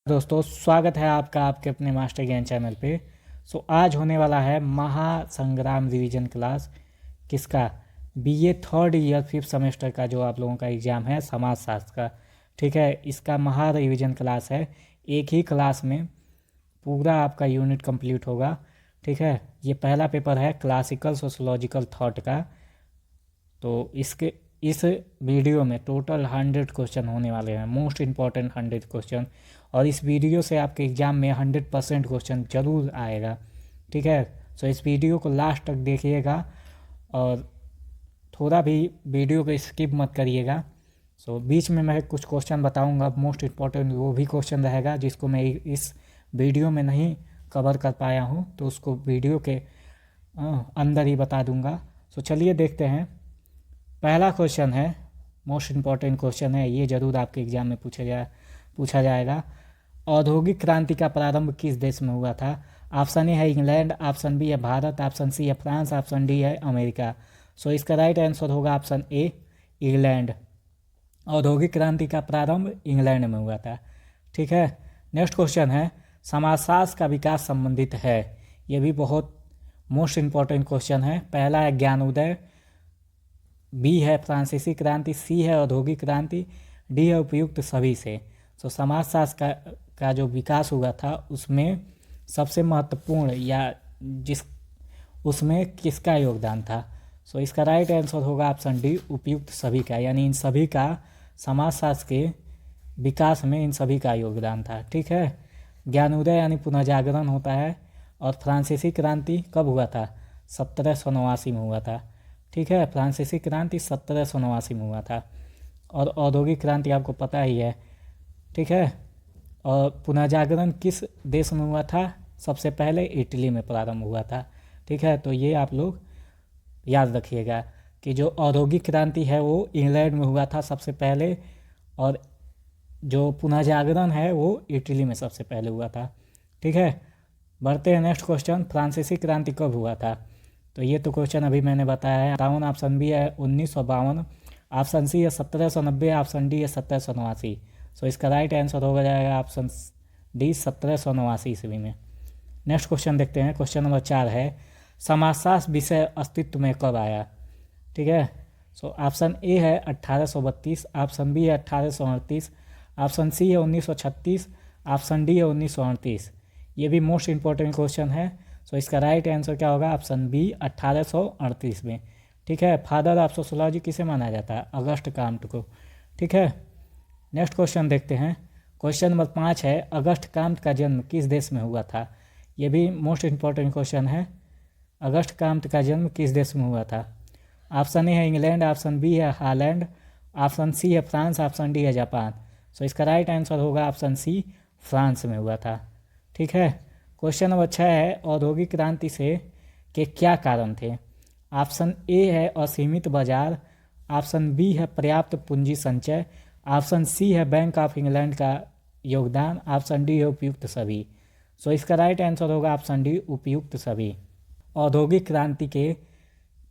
दोस्तों, स्वागत है आपका आपके अपने मास्टर ज्ञान चैनल पे। आज होने वाला है महासंग्राम रिवीजन क्लास। किसका? BA third year fifth semester का जो आप लोगों का एग्ज़ाम है समाजशास्त्र का। ठीक है, इसका महा रिवीजन क्लास है। एक ही क्लास में पूरा आपका यूनिट कंप्लीट होगा। ठीक है, ये पहला पेपर है क्लासिकल सोशोलॉजिकल थॉट का। तो इस वीडियो में टोटल 100 क्वेश्चन होने वाले हैं, मोस्ट इम्पॉर्टेंट 100 क्वेश्चन। और इस वीडियो से आपके एग्ज़ाम में 100% क्वेश्चन ज़रूर आएगा। ठीक है, इस वीडियो को लास्ट तक देखिएगा और थोड़ा भी वीडियो को स्किप मत करिएगा। बीच में मैं कुछ क्वेश्चन बताऊंगा, मोस्ट इम्पॉर्टेंट वो भी क्वेश्चन रहेगा जिसको मैं इस वीडियो में नहीं कवर कर पाया हूँ, तो उसको वीडियो के अंदर ही बता दूंगा। चलिए देखते हैं। पहला क्वेश्चन है, मोस्ट इम्पॉर्टेंट क्वेश्चन है, ये ज़रूर आपके एग्ज़ाम में पूछा जाएगा। औद्योगिक क्रांति का प्रारंभ किस देश में हुआ था? ऑप्शन ए है इंग्लैंड, ऑप्शन बी है भारत, ऑप्शन सी है फ्रांस, ऑप्शन डी है अमेरिका। इसका राइट आंसर होगा ऑप्शन ए, इंग्लैंड। औद्योगिक क्रांति का प्रारंभ इंग्लैंड में हुआ था। ठीक है, नेक्स्ट क्वेश्चन है, समाजशास्त्र का विकास संबंधित है। ये भी बहुत मोस्ट इम्पॉर्टेंट क्वेश्चन है। पहला है ज्ञानोदय, बी है फ्रांसीसी क्रांति, सी है औद्योगिक क्रांति, डी है उपयुक्त सभी से। समाजशास्त्र का जो विकास हुआ था उसमें सबसे महत्वपूर्ण या उसमें किसका योगदान था? इसका राइट आंसर होगा ऑप्शन डी, उपयुक्त सभी का। यानी इन सभी का, समाजशास्त्र के विकास में इन सभी का योगदान था। ठीक है, ज्ञानोदय यानी पुनः जागरण होता है। और फ्रांसीसी क्रांति कब हुआ था? 1789 में हुआ था। ठीक है, फ्रांसीसी क्रांति 1789 में हुआ था। और औद्योगिक क्रांति आपको पता ही है। ठीक है, और पुनः जागरण किस देश में हुआ था? सबसे पहले इटली में प्रारंभ हुआ था। ठीक है, तो ये आप लोग याद रखिएगा कि जो औद्योगिक क्रांति है वो इंग्लैंड में हुआ था सबसे पहले, और जो पुनः जागरण है वो इटली में सबसे पहले हुआ था। ठीक है, बढ़ते हैं नेक्स्ट क्वेश्चन, फ्रांसीसी क्रांति कब हुआ था? तो ये तो क्वेश्चन अभी मैंने बताया है। 57, ऑप्शन बी है 1952, ऑप्शन सी है 1790, ऑप्शन डी है 1789। इसका राइट आंसर होगा जाएगा ऑप्शन डी, 1789 ईस्वी में। नेक्स्ट क्वेश्चन देखते हैं। क्वेश्चन नंबर 4 है, समाजशास्त्र विषय अस्तित्व में कब आया? ठीक है, ऑप्शन ए है 1832, ऑप्शन बी है 1838, ऑप्शन सी है 1936, ऑप्शन डी है 1938। ये भी मोस्ट इंपॉर्टेंट क्वेश्चन है। इसका राइट आंसर क्या होगा? ऑप्शन बी, 1838 में। ठीक है, फादर ऑफ सोशोलॉजी किसे माना जाता है? अगस्ट काम्ट को। ठीक है, नेक्स्ट क्वेश्चन देखते हैं। क्वेश्चन नंबर 5 है, अगस्ट काम्ट का जन्म किस देश में हुआ था? ये भी मोस्ट इम्पॉर्टेंट क्वेश्चन है। अगस्ट काम्ट का जन्म किस देश में हुआ था? ऑप्शन ए है इंग्लैंड, ऑप्शन बी है हॉलैंड, ऑप्शन सी है फ्रांस, ऑप्शन डी है जापान। इसका राइट आंसर होगा ऑप्शन सी, फ्रांस में हुआ था। ठीक है, क्वेश्चन नंबर 6 है, औद्योगिक क्रांति से के क्या कारण थे? ऑप्शन ए है असीमित बाजार, ऑप्शन बी है पर्याप्त पूंजी संचय, ऑप्शन सी है बैंक ऑफ इंग्लैंड का योगदान, ऑप्शन डी है उपयुक्त सभी। इसका राइट आंसर होगा ऑप्शन डी, उपयुक्त सभी। औद्योगिक क्रांति के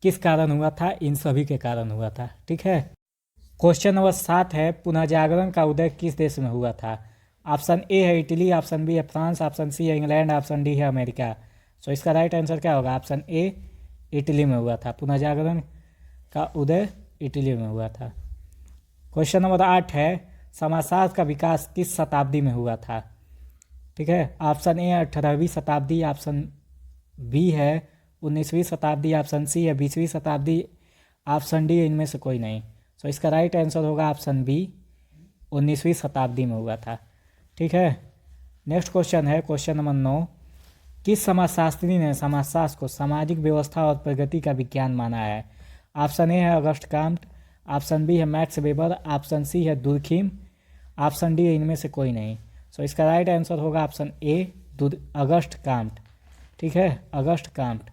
किस कारण हुआ था? इन सभी के कारण हुआ था। ठीक है, क्वेश्चन नंबर 7 है, पुनः जागरण का उदय किस देश में हुआ था? ऑप्शन ए है इटली, ऑप्शन बी है फ्रांस, ऑप्शन सी है इंग्लैंड, ऑप्शन डी है अमेरिका। इसका राइट आंसर क्या होगा? ऑप्शन ए, इटली में हुआ था। पुनः जागरण का उदय इटली में हुआ था। क्वेश्चन नंबर 8 है, समाजशास्त्र का विकास किस शताब्दी में हुआ था? ठीक है, ऑप्शन ए 18वीं शताब्दी, ऑप्शन बी है 19वीं शताब्दी, ऑप्शन सी है 20वीं शताब्दी, ऑप्शन डी इनमें से कोई नहीं। इसका राइट आंसर होगा ऑप्शन बी, 19वीं शताब्दी में हुआ था। ठीक है, नेक्स्ट क्वेश्चन है क्वेश्चन नंबर 9, किस समाजशास्त्री ने समाजशास्त्र को सामाजिक व्यवस्था और प्रगति का विज्ञान माना है? ऑप्शन ए है अगस्ट काम्ट, ऑप्शन बी है मैक्स वेबर, ऑप्शन सी है दुर्खीम, ऑप्शन डी इनमें से कोई नहीं। इसका राइट आंसर होगा ऑप्शन ए, अगस्ट काम्ट। ठीक है, अगस्ट काम्ट।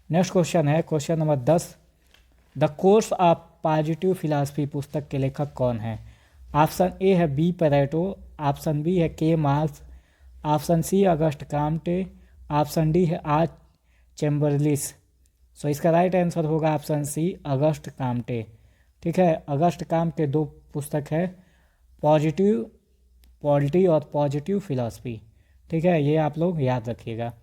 नेक्स्ट क्वेश्चन है question number 10, the course of positive philosophy पुस्तक के लेखक कौन है? ऑप्शन ए है बी पेरेटो, ऑप्शन बी है K Marx, option C August Comte, option D है आर चैम्बरलिस। इसका राइट आंसर होगा ऑप्शन सी, अगस्ट काम्टे। ठीक है, अगस्ट काम्टे 2 पुस्तक है, पॉजिटिव पॉलिटी और पॉजिटिव फिलॉसफी। ठीक है, ये आप लोग याद रखिएगा।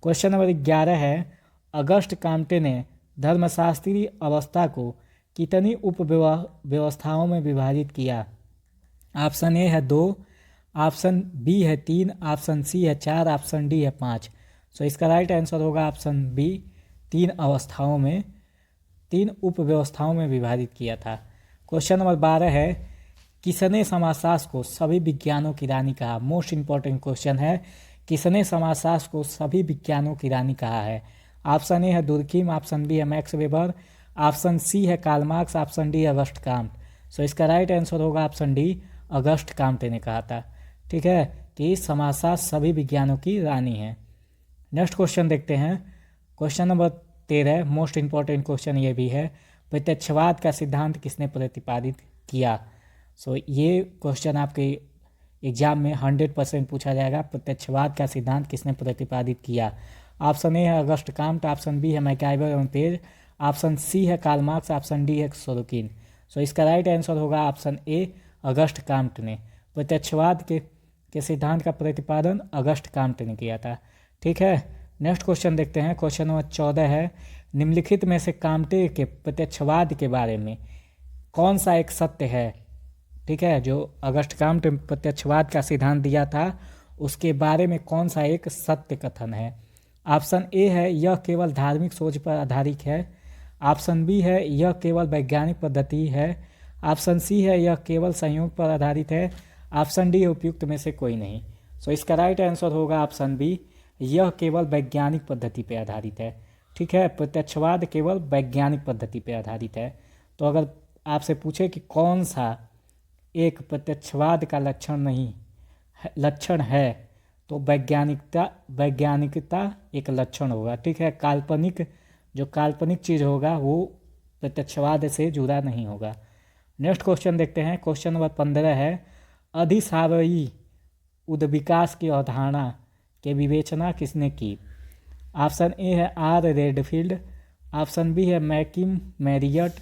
क्वेश्चन नंबर 11 है, अगस्ट काम्टे ने धर्मशास्त्रीय अवस्था को कितनी उप व्यवस्थाओं में विभाजित किया? ऑप्शन ए है 2, ऑप्शन बी है 3, ऑप्शन सी है 4, ऑप्शन डी है 5। सो इसका राइट आंसर होगा ऑप्शन बी, 3 अवस्थाओं में, 3 उप व्यवस्थाओं में विभाजित किया था। क्वेश्चन नंबर 12 है, किसने समाजशास्त्र को सभी विज्ञानों की रानी कहा? मोस्ट इंपॉर्टेंट क्वेश्चन है, किसने समाजशास्त्र को सभी विज्ञानों की रानी कहा है? ऑप्शन ए है दुर्खिम, ऑप्शन बी है मैक्स वेबर, ऑप्शन सी है Karl Marx, option D August Comte. So इसका राइट आंसर होगा ऑप्शन डी, अगस्ट काम्टे ने कहा था। ठीक है, कि समाजशास्त्र सभी विज्ञानों की रानी है। नेक्स्ट क्वेश्चन देखते हैं। Question number 13, most important question ये भी है, प्रत्यक्षवाद का सिद्धांत किसने प्रतिपादित किया? सो ये क्वेश्चन आपके एग्जाम में 100% पूछा जाएगा। प्रत्यक्षवाद का सिद्धांत किसने प्रतिपादित किया? ऑप्शन ए है अगस्ट काम्ट, ऑप्शन बी है मैकआइवर एवं पेज, ऑप्शन सी है कार्ल मार्क्स, ऑप्शन डी है सोरोकिन। सो इसका राइट आंसर होगा ऑप्शन ए, अगस्ट काम्ट ने। प्रत्यक्षवाद के सिद्धांत का प्रतिपादन अगस्ट काम्ट ने किया था। ठीक है, नेक्स्ट क्वेश्चन देखते हैं। क्वेश्चन नंबर 14 है, निम्नलिखित में से काम्टे के प्रत्यक्षवाद के बारे में कौन सा एक सत्य है? ठीक है, जो अगस्ट काम्ट प्रत्यक्षवाद का सिद्धांत दिया था उसके बारे में कौन सा एक सत्य कथन है? ऑप्शन ए है यह केवल धार्मिक सोच पर आधारित है, ऑप्शन बी है यह केवल वैज्ञानिक पद्धति है, ऑप्शन सी है यह केवल संयोग पर आधारित है, ऑप्शन डी उपयुक्त में से कोई नहीं। सो इसका राइट आंसर होगा ऑप्शन बी, यह केवल वैज्ञानिक पद्धति पर आधारित है। ठीक है, प्रत्यक्षवाद केवल वैज्ञानिक पद्धति पर आधारित है। तो अगर आपसे पूछे कि कौन सा एक प्रत्यक्षवाद का लक्षण है तो वैज्ञानिकता एक लक्षण होगा। ठीक है, जो काल्पनिक चीज़ होगा वो प्रत्यक्षवाद से जुड़ा नहीं होगा। नेक्स्ट क्वेश्चन देखते हैं। क्वेश्चन नंबर 15 है, अधिसावयवी उद्विकास की अवधारणा के विवेचना किसने की? ऑप्शन ए है आर रेडफील्ड, ऑप्शन बी है मैकिम मैरियट,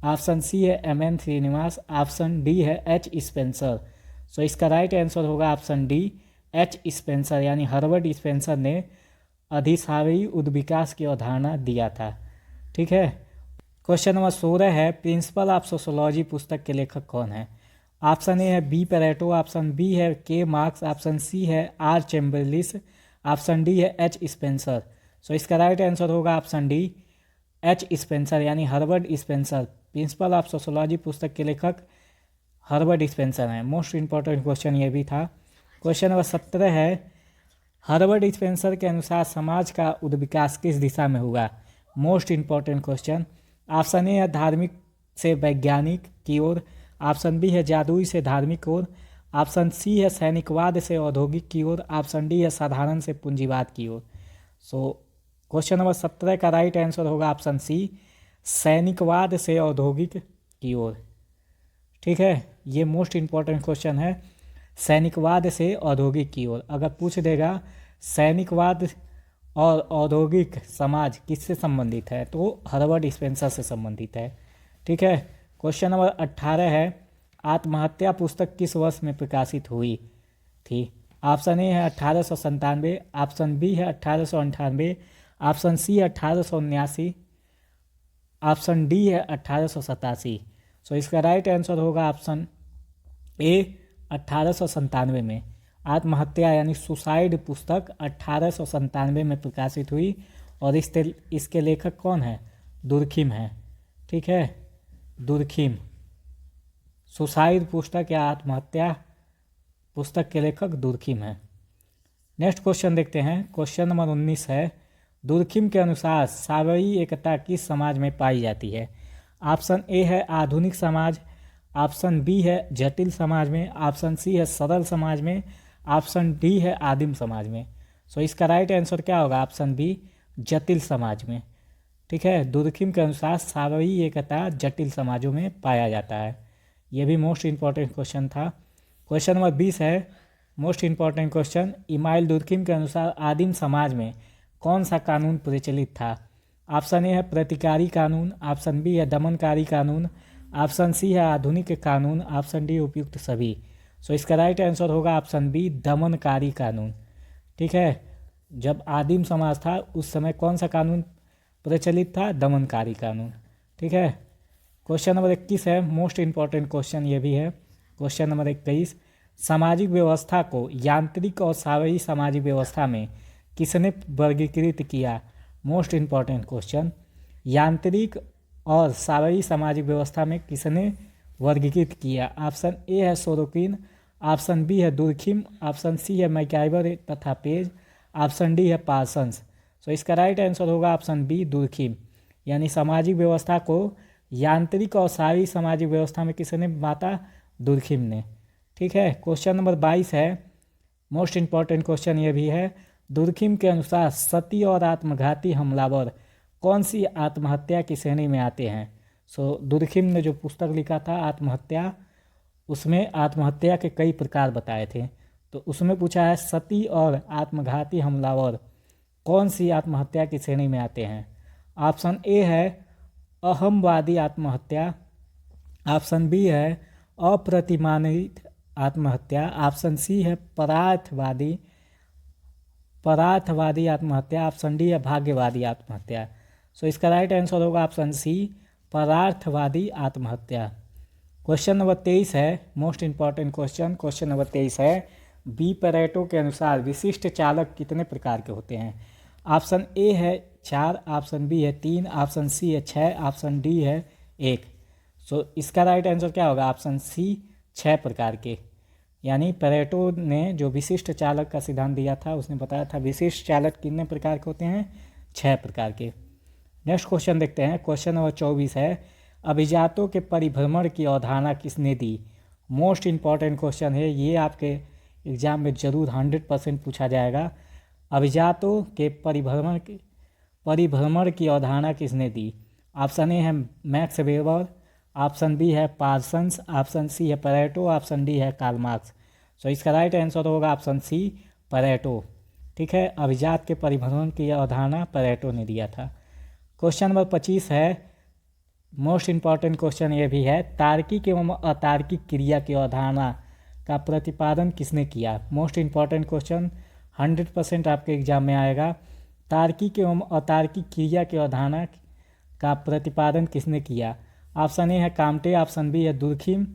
ऑप्शन सी है एम.एन. श्रीनिवास, ऑप्शन डी है एच स्पेंसर। सो इसका राइट आंसर होगा ऑप्शन डी, एच स्पेंसर, यानी हर्बर्ट स्पेंसर ने अधिसावयवी उद्विकास की अवधारणा दिया था। ठीक है, क्वेश्चन नंबर 16 है, प्रिंसिपल ऑफ सोशियोलॉजी पुस्तक के लेखक कौन है? ऑप्शन ए है बी पेरेटो, ऑप्शन बी है के मार्क्स, ऑप्शन सी है आर चैम्बरलिस, ऑप्शन डी है एच स्पेंसर। सो इसका राइट आंसर होगा ऑप्शन डी, एच स्पेंसर, यानी Herbert Spencer. Principal of sociology पुस्तक के लेखक हर्बर्ट स्पेंसर हैं। मोस्ट इंपॉर्टेंट क्वेश्चन ये भी था। क्वेश्चन नंबर 17 है, हर्बर्ट स्पेंसर के अनुसार समाज का उद्विकास किस दिशा में हुआ? Most important question. Option A है धार्मिक से वैज्ञानिक की ओर, ऑप्शन बी है जादुई से धार्मिक की ओर, ऑप्शन सी है सैनिकवाद से औद्योगिक की ओर, ऑप्शन डी है साधारण से पूंजीवाद की ओर। सो क्वेश्चन नंबर 17 का राइट आंसर होगा ऑप्शन सी, सैनिकवाद से औद्योगिक की ओर। ठीक है, ये मोस्ट इंपॉर्टेंट क्वेश्चन है, सैनिकवाद से औद्योगिक की ओर। अगर पूछ देगा सैनिकवाद और औद्योगिक समाज किससे संबंधित है तो हर्बर्ट स्पेंसर से संबंधित है। ठीक है, क्वेश्चन नंबर 18 है, आत्महत्या पुस्तक किस वर्ष में प्रकाशित हुई थी? ऑप्शन ए है 1897, ऑप्शन बी है 1898, ऑप्शन सी है 1879, ऑप्शन डी है 1887। सो इसका राइट आंसर होगा ऑप्शन ए, 1897 में। आत्महत्या यानी सुसाइड पुस्तक 1897 में प्रकाशित हुई और इसके लेखक कौन है? दुर्खिम है। ठीक है, दुर्खिम। सुसाइड पुस्तक या आत्महत्या पुस्तक के लेखक दुर्खिम है। नेक्स्ट क्वेश्चन देखते हैं। क्वेश्चन नंबर 19 है, दुर्खिम के अनुसार सावयवी एकता किस समाज में पाई जाती है? ऑप्शन ए है आधुनिक समाज, ऑप्शन बी है जटिल समाज में, ऑप्शन सी है सरल समाज में, ऑप्शन डी है आदिम समाज में। सो इसका राइट आंसर क्या होगा? ऑप्शन बी, जटिल समाज में। ठीक है, दुर्खिम के अनुसार सावयवी एकता जटिल समाजों में पाया जाता है। ये भी मोस्ट इंपॉर्टेंट क्वेश्चन था। क्वेश्चन नंबर 20 है, most important question, email Durkheim के अनुसार आदिम समाज में कौन सा कानून प्रचलित था? ऑप्शन ए है प्रतिकारी कानून, ऑप्शन बी है दमनकारी कानून, ऑप्शन सी है आधुनिक कानून, ऑप्शन डी उपयुक्त सभी। सो इसका राइट आंसर होगा ऑप्शन बी, दमनकारी कानून। ठीक है, जब आदिम समाज था उस समय कौन सा कानून प्रचलित था? दमनकारी कानून। ठीक है, क्वेश्चन नंबर 21 है, मोस्ट इंपॉर्टेंट क्वेश्चन ये भी है। क्वेश्चन नंबर 21, सामाजिक व्यवस्था को यांत्रिक और सावयवी सामाजिक व्यवस्था में किसने वर्गीकृत किया? मोस्ट इंपॉर्टेंट क्वेश्चन, यांत्रिक और सावयवी सामाजिक व्यवस्था में किसने वर्गीकृत किया? ऑप्शन ए है सोरोकिन, ऑप्शन बी है दुर्खिम, ऑप्शन सी है मैकाइवर तथा पेज, ऑप्शन डी है पार्सन्स। सो इसका राइट आंसर होगा ऑप्शन बी, दुर्खिम। यानी सामाजिक व्यवस्था को यांत्रिक और सावयवी सामाजिक व्यवस्था में किसने बांटा? दुर्खिम ने। ठीक है, क्वेश्चन नंबर 22 है, मोस्ट इंपॉर्टेंट क्वेश्चन ये भी है। दुर्खिम के अनुसार सती और आत्मघाती हमलावर कौन सी आत्महत्या की श्रेणी में आते हैं? सो दुर्खिम ने जो पुस्तक लिखा था आत्महत्या, उसमें आत्महत्या के कई प्रकार बताए थे। तो उसमें पूछा है सती और आत्मघाती हमलावर कौन सी आत्महत्या की श्रेणी में आते हैं? ऑप्शन ए है अहमवादी आत्महत्या, ऑप्शन बी है अप्रतिमानित आत्महत्या, ऑप्शन सी है परार्थवादी आत्महत्या, ऑप्शन डी है भाग्यवादी आत्महत्या। सो इसका राइट आंसर होगा ऑप्शन सी, परार्थवादी आत्महत्या। क्वेश्चन नंबर 23 है, most important question. Question number 23 है, बी पैरेटो के अनुसार विशिष्ट चालक कितने प्रकार के होते हैं? ऑप्शन ए है 4, ऑप्शन बी है 3, ऑप्शन सी है 6, ऑप्शन डी है 1। सो इसका राइट आंसर क्या होगा? ऑप्शन सी, 6 प्रकार के। यानी पैरेटो ने जो विशिष्ट चालक का सिद्धांत दिया था उसने बताया था विशिष्ट चालक कितने प्रकार के होते हैं? 6 प्रकार के। नेक्स्ट क्वेश्चन देखते हैं, क्वेश्चन नंबर 24 है, अभिजातों के परिभ्रमण की अवधारणा किसने दी? मोस्ट इंपॉर्टेंट क्वेश्चन है, ये आपके एग्जाम में जरूर 100% पूछा जाएगा। अभिजातों के परिभ्रमण की अवधारणा किसने दी? ऑप्शन ए है मैक्स वेबर, ऑप्शन बी है पार्सन्स, ऑप्शन सी है पैरेटो, ऑप्शन डी है कार्ल मार्क्स। सो इसका राइट आंसर होगा ऑप्शन सी, पैरेटो। ठीक है, अभिजात के परिभ्रमण की अवधारणा पैरेटो ने दिया था। क्वेश्चन नंबर 25 है, मोस्ट इंपॉर्टेंट क्वेश्चन ये भी है, तार्किक एवं अतार्किक क्रिया की अवधारणा का प्रतिपादन किसने किया? मोस्ट इंपॉर्टेंट क्वेश्चन, 100% आपके एग्जाम में आएगा। तार्किक एवं अतार्किक क्रिया की अवधारणा का प्रतिपादन किसने किया? ऑप्शन ए है काम्टे, ऑप्शन बी है दुर्खिम,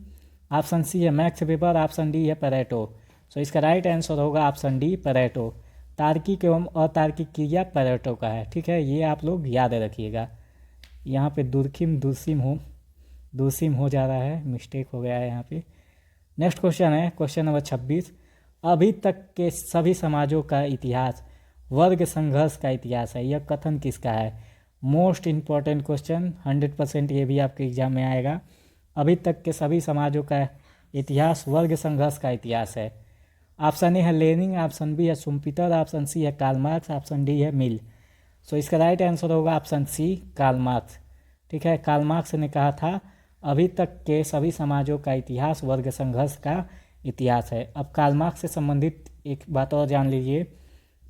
ऑप्शन सी है मैक्स वेबर, ऑप्शन डी है पैरेटो। सो इसका राइट आंसर होगा ऑप्शन डी, पैरेटो। तार्किक एवं अतार्किक क्रिया पैरेटो का है। ठीक है, ये आप लोग याद रखिएगा। यहाँ पे दुर्सिम हो जा रहा है, मिस्टेक हो गया है यहाँ पे। नेक्स्ट क्वेश्चन है, क्वेश्चन नंबर 26, अभी तक के सभी समाजों का इतिहास वर्ग संघर्ष का इतिहास है, यह कथन किसका है? मोस्ट इंपॉर्टेंट क्वेश्चन, 100% ये भी आपके एग्जाम में आएगा। अभी तक के सभी समाजों का इतिहास वर्ग संघर्ष का इतिहास है। ऑप्शन ए है लेनिन, ऑप्शन बी है शुम्पीटर, ऑप्शन सी है कार्ल मार्क्स, ऑप्शन डी है मिल। सो इसका राइट आंसर होगा ऑप्शन सी, कार्ल मार्क्स। ठीक है, कार्ल मार्क्स ने कहा था अभी तक के सभी समाजों का इतिहास वर्ग संघर्ष का इतिहास है। अब कार्ल मार्क्स से संबंधित एक बात और जान लीजिए,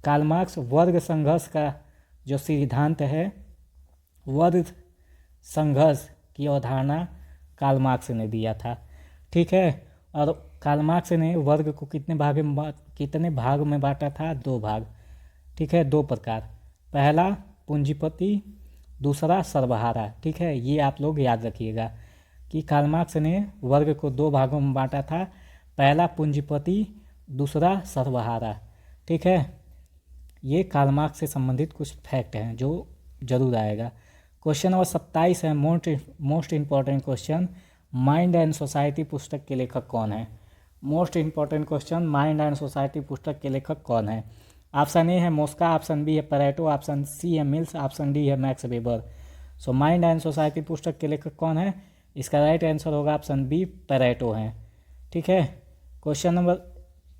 कार्ल मार्क्स वर्ग संघर्ष का जो सिद्धांत है, वर्ग संघर्ष की अवधारणा कार्ल मार्क्स ने दिया था। ठीक है, और कार्ल मार्क्स ने वर्ग को कितने भाग में बांटा था? 2 भाग। ठीक है, 2 प्रकार, पहला पूंजीपति, दूसरा सर्वहारा। ठीक है, ये आप लोग याद रखिएगा कि कार्ल मार्क्स ने वर्ग को 2 भागों में बांटा था, पहला पूंजीपति, दूसरा सर्वहारा। ठीक है, ये कार्ल मार्क्स से संबंधित कुछ फैक्ट हैं जो जरूर आएगा। क्वेश्चन नंबर 27 है, most important question, mind and society पुस्तक के लेखक कौन है? Most important question, mind and society पुस्तक के लेखक कौन है? ऑप्शन ए है मोस्का, ऑप्शन बी है पैरेटो, ऑप्शन सी है मिल्स, ऑप्शन डी है Max weber. So mind and society पुस्तक के लेखक कौन है? इसका राइट आंसर होगा ऑप्शन बी, पैरेटो है। ठीक है, क्वेश्चन नंबर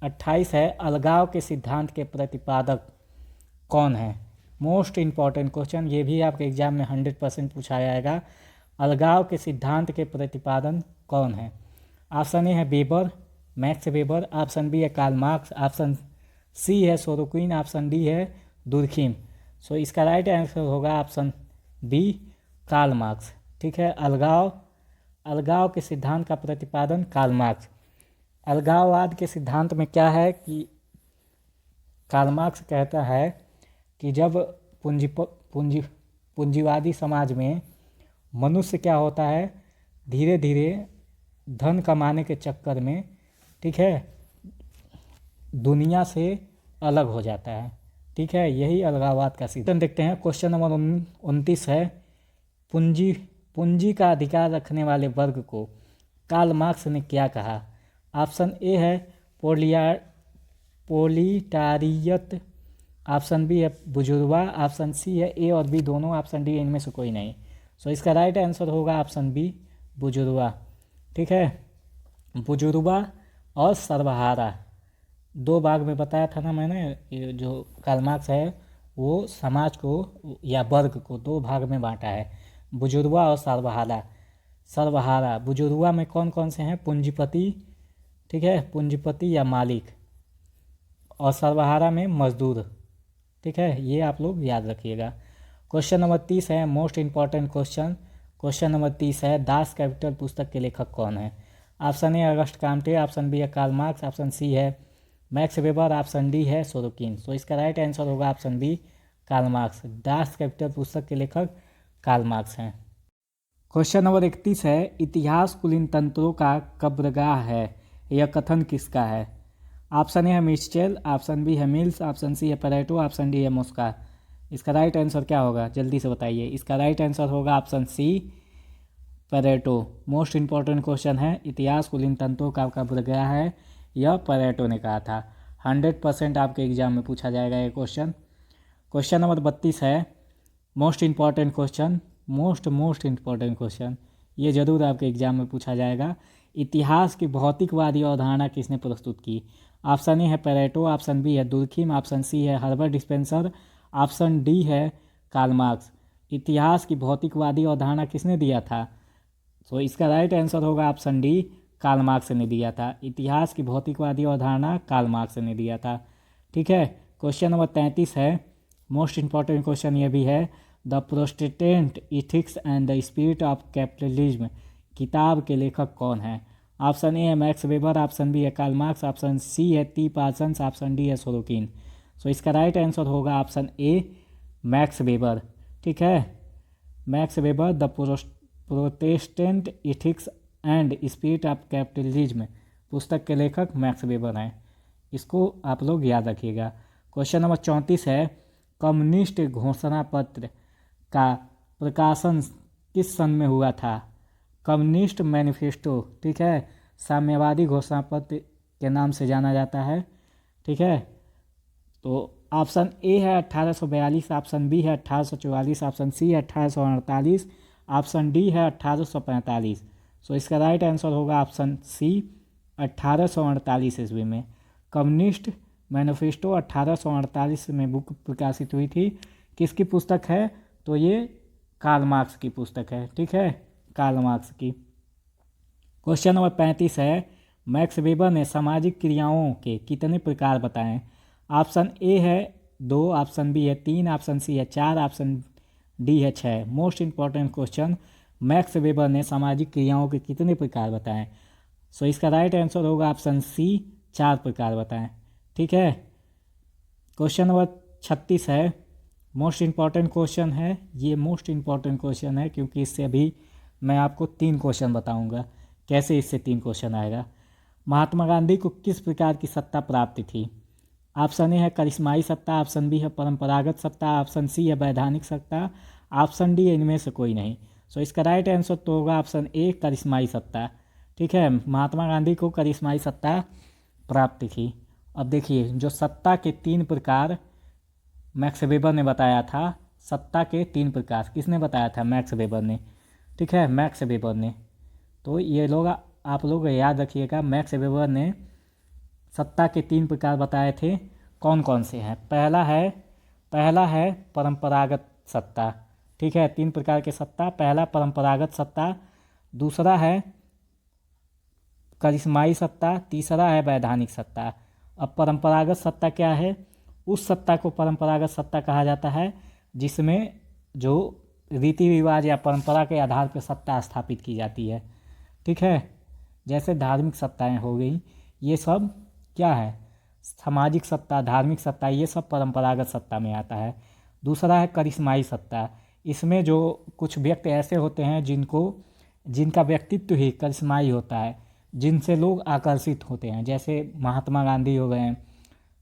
28 है, अलगाव के सिद्धांत के प्रतिपादक कौन है? मोस्ट इंपॉर्टेंट क्वेश्चन, ये भी आपके एग्जाम में 100% पूछा जाएगा। अलगाव के सिद्धांत के प्रतिपादन कौन है? ऑप्शन ए है Weber, Max Weber, option B है कार्ल मार्क्स, ऑप्शन सी है सोरोकिन, ऑप्शन डी है दुर्खिम। सो इसका राइट आंसर होगा ऑप्शन बी, कार्ल मार्क्स। ठीक है, अलगाव के सिद्धांत का प्रतिपादन कार्ल मार्क्स। अलगाववाद के सिद्धांत में क्या है कि कार्ल मार्क्स कहता है कि जब पूंजी पूंजीवादी समाज में मनुष्य क्या होता है, धीरे धीरे धन कमाने के चक्कर में, ठीक है, दुनिया से अलग हो जाता है। ठीक है, यही अलगाववाद का सिद्धांत। देखते हैं क्वेश्चन नंबर 29 है, पूंजी का अधिकार रखने वाले वर्ग को कार्ल मार्क्स ने क्या कहा। ऑप्शन ए है प्रोलिटारियत, ऑप्शन बी है बुजुर्गा, ऑप्शन सी है ए और बी दोनों, ऑप्शन डी इनमें से कोई नहीं। सो इसका राइट आंसर होगा ऑप्शन बी बुजुर्गा। ठीक है, बुजुर्गा और सर्वहारा दो भाग में बताया था ना मैंने। ये जो कार्ल मार्क्स है वो समाज को या वर्ग को दो भाग में बांटा है, बुजुर्गा और सर्वहारा। बुजुर्गा में कौन कौन से हैं, पूंजीपति, ठीक है, पूंजीपति या मालिक, और सर्वहारा में मजदूर। ठीक है, ये आप लोग याद रखिएगा। क्वेश्चन नंबर 30 है, most important question. Question number 30 है, दास कैपिटल पुस्तक के लेखक कौन है। Option A August Comte, option B है कार्ल मार्क्स, ऑप्शन सी है मैक्स वेबर, ऑप्शन डी है सोरोकिन। सो इसका राइट आंसर होगा option B Karl Marx. Das Kapital पुस्तक के लेखक कार्ल मार्क्स हैं। क्वेश्चन नंबर 31 है, इतिहास कुलीन तंत्रों का कब्रगाह है, यह कथन किसका है। ऑप्शन ए है मिचेल, ऑप्शन बी है मिल्स, ऑप्शन सी है पेरेटो, ऑप्शन डी है मोस्का। इसका राइट आंसर क्या होगा, जल्दी से बताइए। इसका राइट आंसर होगा option C Pareto. Most important question है, इतिहास कुलीन तंत्रों का कब्रगाह है, यह पेरेटो ने कहा था। 100% आपके एग्जाम में पूछा जाएगा ये क्वेश्चन। क्वेश्चन नंबर 32 है, most important question, most important question, ये जरूर आपके एग्जाम में पूछा जाएगा। इतिहास की भौतिकवादी अवधारणा किसने प्रस्तुत की। ऑप्शन ए है पेरेटो, ऑप्शन बी है दुर्खिम, ऑप्शन सी है हर्बर्ट स्पेंसर, ऑप्शन डी है कार्ल मार्क्स। इतिहास की भौतिकवादी अवधारणा किसने दिया था। तो इसका राइट आंसर होगा ऑप्शन डी, कार्ल मार्क्स ने दिया था। इतिहास की भौतिकवादी अवधारणा कार्ल मार्क्स ने दिया था। ठीक है, क्वेश्चन नंबर 33 है, मोस्ट इंपॉर्टेंट क्वेश्चन ये भी है, the Protestant ethics and the spirit of capitalism किताब के लेखक कौन है। ऑप्शन ए है मैक्स वेबर, ऑप्शन बी है कार्ल मार्क्स, ऑप्शन सी है टी पार्सन्स, ऑप्शन डी है सोरोकिन। सो इसका राइट आंसर होगा ऑप्शन ए मैक्स वेबर। ठीक है, Max weber the Protestant ethics and spirit of capitalism पुस्तक के लेखक मैक्स वेबर हैं। इसको आप लोग याद रखिएगा। क्वेश्चन नंबर 34 है, कम्युनिस्ट घोषणा पत्र का प्रकाशन किस सन में हुआ था। कम्युनिस्ट मैनिफेस्टो, ठीक है, साम्यवादी घोषणा पत्र के नाम से जाना जाता है। ठीक है, तो ऑप्शन ए है 1842, ऑप्शन बी है 1844, ऑप्शन सी है 1848, ऑप्शन डी है 1845। सो इसका राइट आंसर होगा ऑप्शन सी 1848 ईस्वी में। कम्युनिस्ट मैनिफेस्टो 1848 में बुक प्रकाशित हुई थी। किसकी पुस्तक है, तो ये कार्ल मार्क्स की पुस्तक है। ठीक है, कार्ल मार्क्स की। क्वेश्चन नंबर 35 है, मैक्स वेबर ने सामाजिक क्रियाओं के कितने प्रकार बताएं। ऑप्शन ए है 2, ऑप्शन बी है 3, ऑप्शन सी है 4, ऑप्शन डी है 6। Most important question, max weber ने सामाजिक क्रियाओं के कितने प्रकार बताएं। सो इसका राइट आंसर होगा ऑप्शन सी 4 प्रकार बताएं। ठीक है, क्वेश्चन नंबर 36 है, मोस्ट इंपॉर्टेंट क्वेश्चन है। ये मोस्ट इंपॉर्टेंट क्वेश्चन है क्योंकि इससे अभी मैं आपको 3 क्वेश्चन बताऊंगा, कैसे इससे 3 क्वेश्चन आएगा। महात्मा गांधी को किस प्रकार की सत्ता प्राप्त थी। ऑप्शन ए है करिश्माई सत्ता, ऑप्शन बी है परंपरागत सत्ता, ऑप्शन सी है वैधानिक सत्ता, ऑप्शन डी इनमें से कोई नहीं। सो इसका राइट आंसर तो होगा ऑप्शन ए करिश्माई सत्ता। ठीक है, महात्मा गांधी को करिश्माई सत्ता प्राप्त थी। अब देखिए, जो सत्ता के 3 प्रकार मैक्स वेबर ने बताया था, सत्ता के 3 प्रकार किसने बताया था, मैक्स वेबर ने। ठीक है, मैक्स वेबर ने। तो ये लोग आप लोग याद रखिएगा, मैक्स वेबर ने सत्ता के 3 प्रकार बताए थे। कौन कौन से हैं। पहला है परंपरागत सत्ता। ठीक है, 3 प्रकार के सत्ता, पहला परंपरागत सत्ता, दूसरा है करिश्माई सत्ता, तीसरा है वैधानिक सत्ता। अब परंपरागत सत्ता क्या है, उस सत्ता को परंपरागत सत्ता कहा जाता है जिसमें जो रीति रिवाज या परंपरा के आधार पर सत्ता स्थापित की जाती है। ठीक है, जैसे धार्मिक सत्ताएं हो गई ये सब क्या है, सामाजिक सत्ता, धार्मिक सत्ता, ये सब परंपरागत सत्ता में आता है। दूसरा है करिश्माई सत्ता। इसमें जो कुछ व्यक्ति ऐसे होते हैं जिनका व्यक्तित्व ही करिश्माई होता है, जिनसे लोग आकर्षित होते हैं, जैसे महात्मा गांधी हो गए,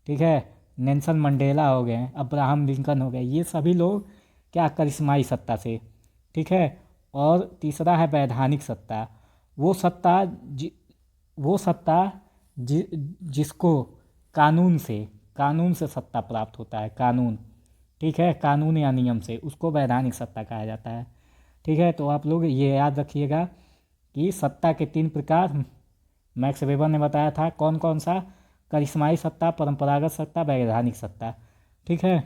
ठीक है, नेल्सन मंडेला हो गए, अब्राहम लिंकन हो गए, ये सभी लोग क्या, करिश्माई सत्ता से, ठीक है। और तीसरा है वैधानिक सत्ता। वो सत्ता जिसको कानून से सत्ता प्राप्त होता है, कानून, ठीक है, कानून या नियम से, उसको वैधानिक सत्ता कहा जाता है, ठीक है। तो आप लोग ये याद रखिएगा कि सत्ता के 3 प्रकार मैक्स वेबर ने बताया था, कौन कौन सा, करिश्माई सत्ता, परंपरागत सत्ता, वैधानिक सत्ता, ठीक है।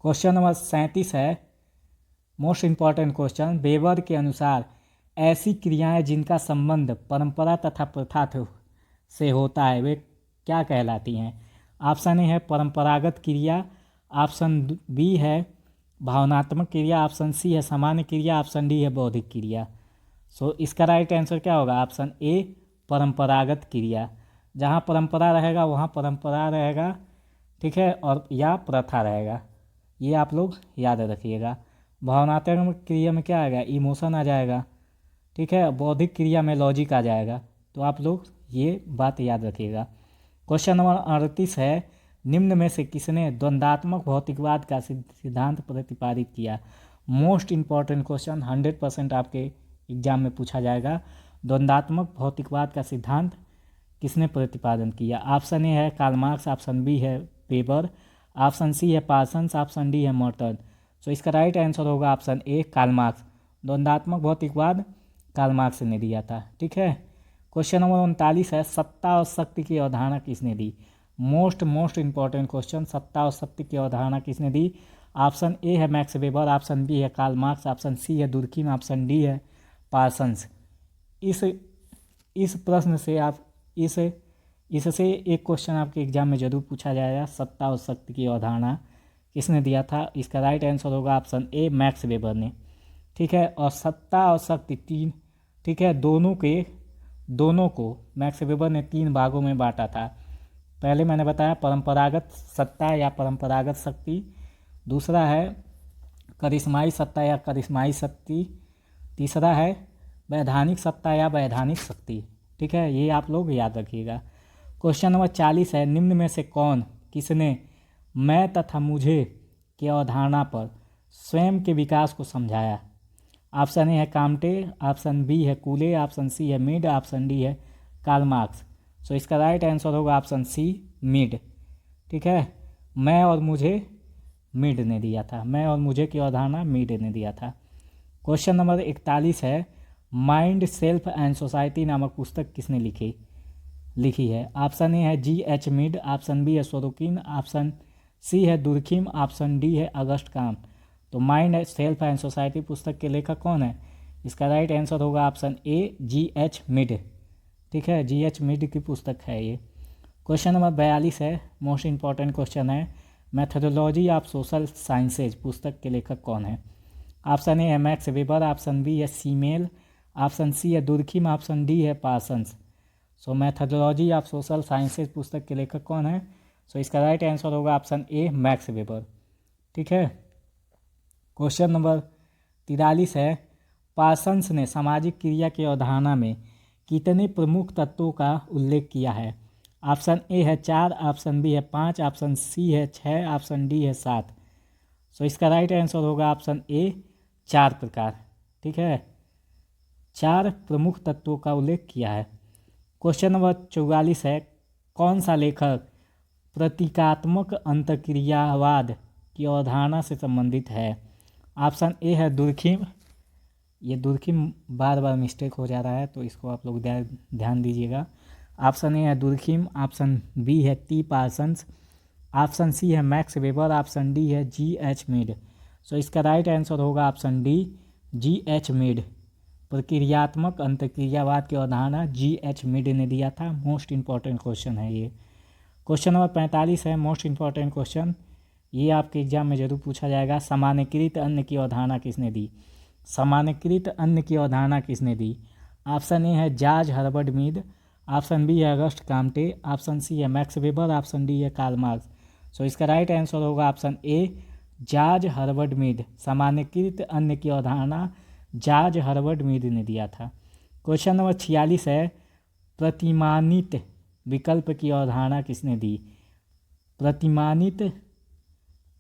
क्वेश्चन नंबर 37 है मोस्ट इम्पॉर्टेंट क्वेश्चन। वेबर के अनुसार ऐसी क्रियाएं जिनका संबंध परंपरा तथा प्रथा से होता है वे क्या कहलाती हैं? ऑप्शन ए है परंपरागत क्रिया, ऑप्शन बी है भावनात्मक क्रिया, ऑप्शन सी है सामान्य क्रिया, ऑप्शन डी है बौद्धिक क्रिया। सो इसका राइट आंसर क्या होगा? ऑप्शन ए परंपरागत क्रिया। जहाँ परंपरा रहेगा वहाँ परंपरा रहेगा, ठीक है, और या प्रथा रहेगा, ये आप लोग याद रखिएगा। भावनात्मक क्रिया में क्या आएगा? इमोशन आ जाएगा, ठीक है। बौद्धिक क्रिया में लॉजिक आ जाएगा। तो आप लोग ये बात याद रखिएगा। क्वेश्चन नंबर 38 है निम्न में से किसने द्वंद्वात्मक भौतिकवाद का सिद्धांत प्रतिपादित किया? मोस्ट इम्पॉर्टेंट क्वेश्चन, 100% आपके एग्जाम में पूछा जाएगा। द्वंद्वात्मक भौतिकवाद का सिद्धांत किसने प्रतिपादन किया? ऑप्शन ए है कार्ल मार्क्स, ऑप्शन बी है वेबर, ऑप्शन सी है पार्सन्स, ऑप्शन डी है मॉर्टन। सो इसका राइट आंसर होगा ऑप्शन ए कार्ल मार्क्स। द्वंद्वात्मक भौतिकवाद कार्ल मार्क्स ने दिया था, ठीक है। क्वेश्चन नंबर 39 है सत्ता और शक्ति की अवधारणा किसने दी? मोस्ट इंपॉर्टेंट क्वेश्चन, सत्ता और शक्ति की अवधारणा किसने दी? ऑप्शन ए है मैक्स वेबर, ऑप्शन बी है कार्ल मार्क्स, ऑप्शन सी है दुर्खिम, ऑप्शन डी है पार्सन्स। इस प्रश्न से आप इससे एक क्वेश्चन आपके एग्जाम में जरूर पूछा जाएगा, सत्ता और शक्ति की अवधारणा किसने दिया था? इसका राइट आंसर होगा ऑप्शन ए मैक्स वेबर ने, ठीक है। और सत्ता और शक्ति तीन, ठीक है, दोनों को मैक्स वेबर ने 3 भागों में बांटा था। पहले मैंने बताया परंपरागत सत्ता या परंपरागत शक्ति, दूसरा है करिश्माई सत्ता या करिश्माई शक्ति, तीसरा है वैधानिक सत्ता या वैधानिक शक्ति, ठीक है। ये आप लोग याद रखिएगा। क्वेश्चन नंबर 40 है निम्न में से किसने मैं तथा मुझे की अवधारणा पर स्वयं के विकास को समझाया? ऑप्शन ए है काम्टे, ऑप्शन बी है कूले, ऑप्शन सी है मिड, ऑप्शन डी है कार्ल मार्क्स। सो इसका राइट आंसर होगा ऑप्शन सी मिड, ठीक है। मैं और मुझे मिड ने दिया था, मैं और मुझे की अवधारणा मिड ने दिया था। क्वेश्चन नंबर 41 है माइंड सेल्फ एंड सोसाइटी नामक पुस्तक किसने लिखी है? ऑप्शन ए है G.H. मिड, ऑप्शन बी है सोरोकिन, ऑप्शन सी है दुर्खिम, ऑप्शन डी है अगस्ट काम्ट। तो माइंड सेल्फ एंड सोसाइटी पुस्तक के लेखक कौन है? इसका राइट आंसर होगा ऑप्शन ए G.H. मिड, ठीक है, G.H. मिड की पुस्तक है ये। क्वेश्चन नंबर 42 है मोस्ट इंपॉर्टेंट क्वेश्चन है मैथोडोलॉजी ऑफ सोशल साइंसेज पुस्तक के लेखक कौन है? ऑप्शन ए है मैक्स वेबर, ऑप्शन बी है सीमेल, ऑप्शन सी है दुर्खिम, ऑप्शन डी है Parsons. So methodology of social sciences पुस्तक के लेखक कौन है? सो इसका राइट आंसर होगा ऑप्शन ए मैक्स वेबर, ठीक है। क्वेश्चन नंबर 43 है पार्सन्स ने सामाजिक क्रिया की अवधारणा में कितने प्रमुख तत्वों का उल्लेख किया है? ऑप्शन ए है 4, ऑप्शन बी है 5, ऑप्शन सी है 6, ऑप्शन डी है 7। सो इसका राइट आंसर होगा ऑप्शन ए 4 प्रकार, ठीक है, 4 प्रमुख तत्वों का उल्लेख किया है। क्वेश्चन नंबर 44 है कौन सा लेखक प्रतीकात्मक अंतःक्रियावाद की अवधारणा से संबंधित है? ऑप्शन ए है दुर्खिम, ये दुर्खिम बार बार मिस्टेक हो जा रहा है तो इसको आप लोग ध्यान दीजिएगा। ऑप्शन ए है दुर्खिम, ऑप्शन बी है टी पार्सन्स, ऑप्शन सी है मैक्स वेबर, ऑप्शन डी है G.H. मिड। सो इसका राइट आंसर होगा ऑप्शन डी G.H. मिड। प्रक्रियात्मक अंतःक्रियावाद की अवधारणा G.H. मिड ने दिया था। मोस्ट इंपॉर्टेंट क्वेश्चन है ये। क्वेश्चन नंबर 45 है मोस्ट इंपॉर्टेंट क्वेश्चन, ये आपके एग्जाम में जरूर पूछा जाएगा। सामान्यकृत अन्न की अवधारणा किसने दी? सामान्यकृत अन्न की अवधारणा किसने दी? ऑप्शन ए है George Herbert Mead, option B है अगस्ट काम्टे, ऑप्शन सी है मैक्स वेबर, ऑप्शन डी है कार्ल मार्क्स। सो इसका राइट आंसर होगा option A George Herbert Mead. सामान्यकृत अन्न की अवधारणा जॉर्ज हर्बर्ट मीड ने दिया था। क्वेश्चन नंबर 46 है प्रतिमानित विकल्प की अवधारणा किसने दी? प्रतिमानित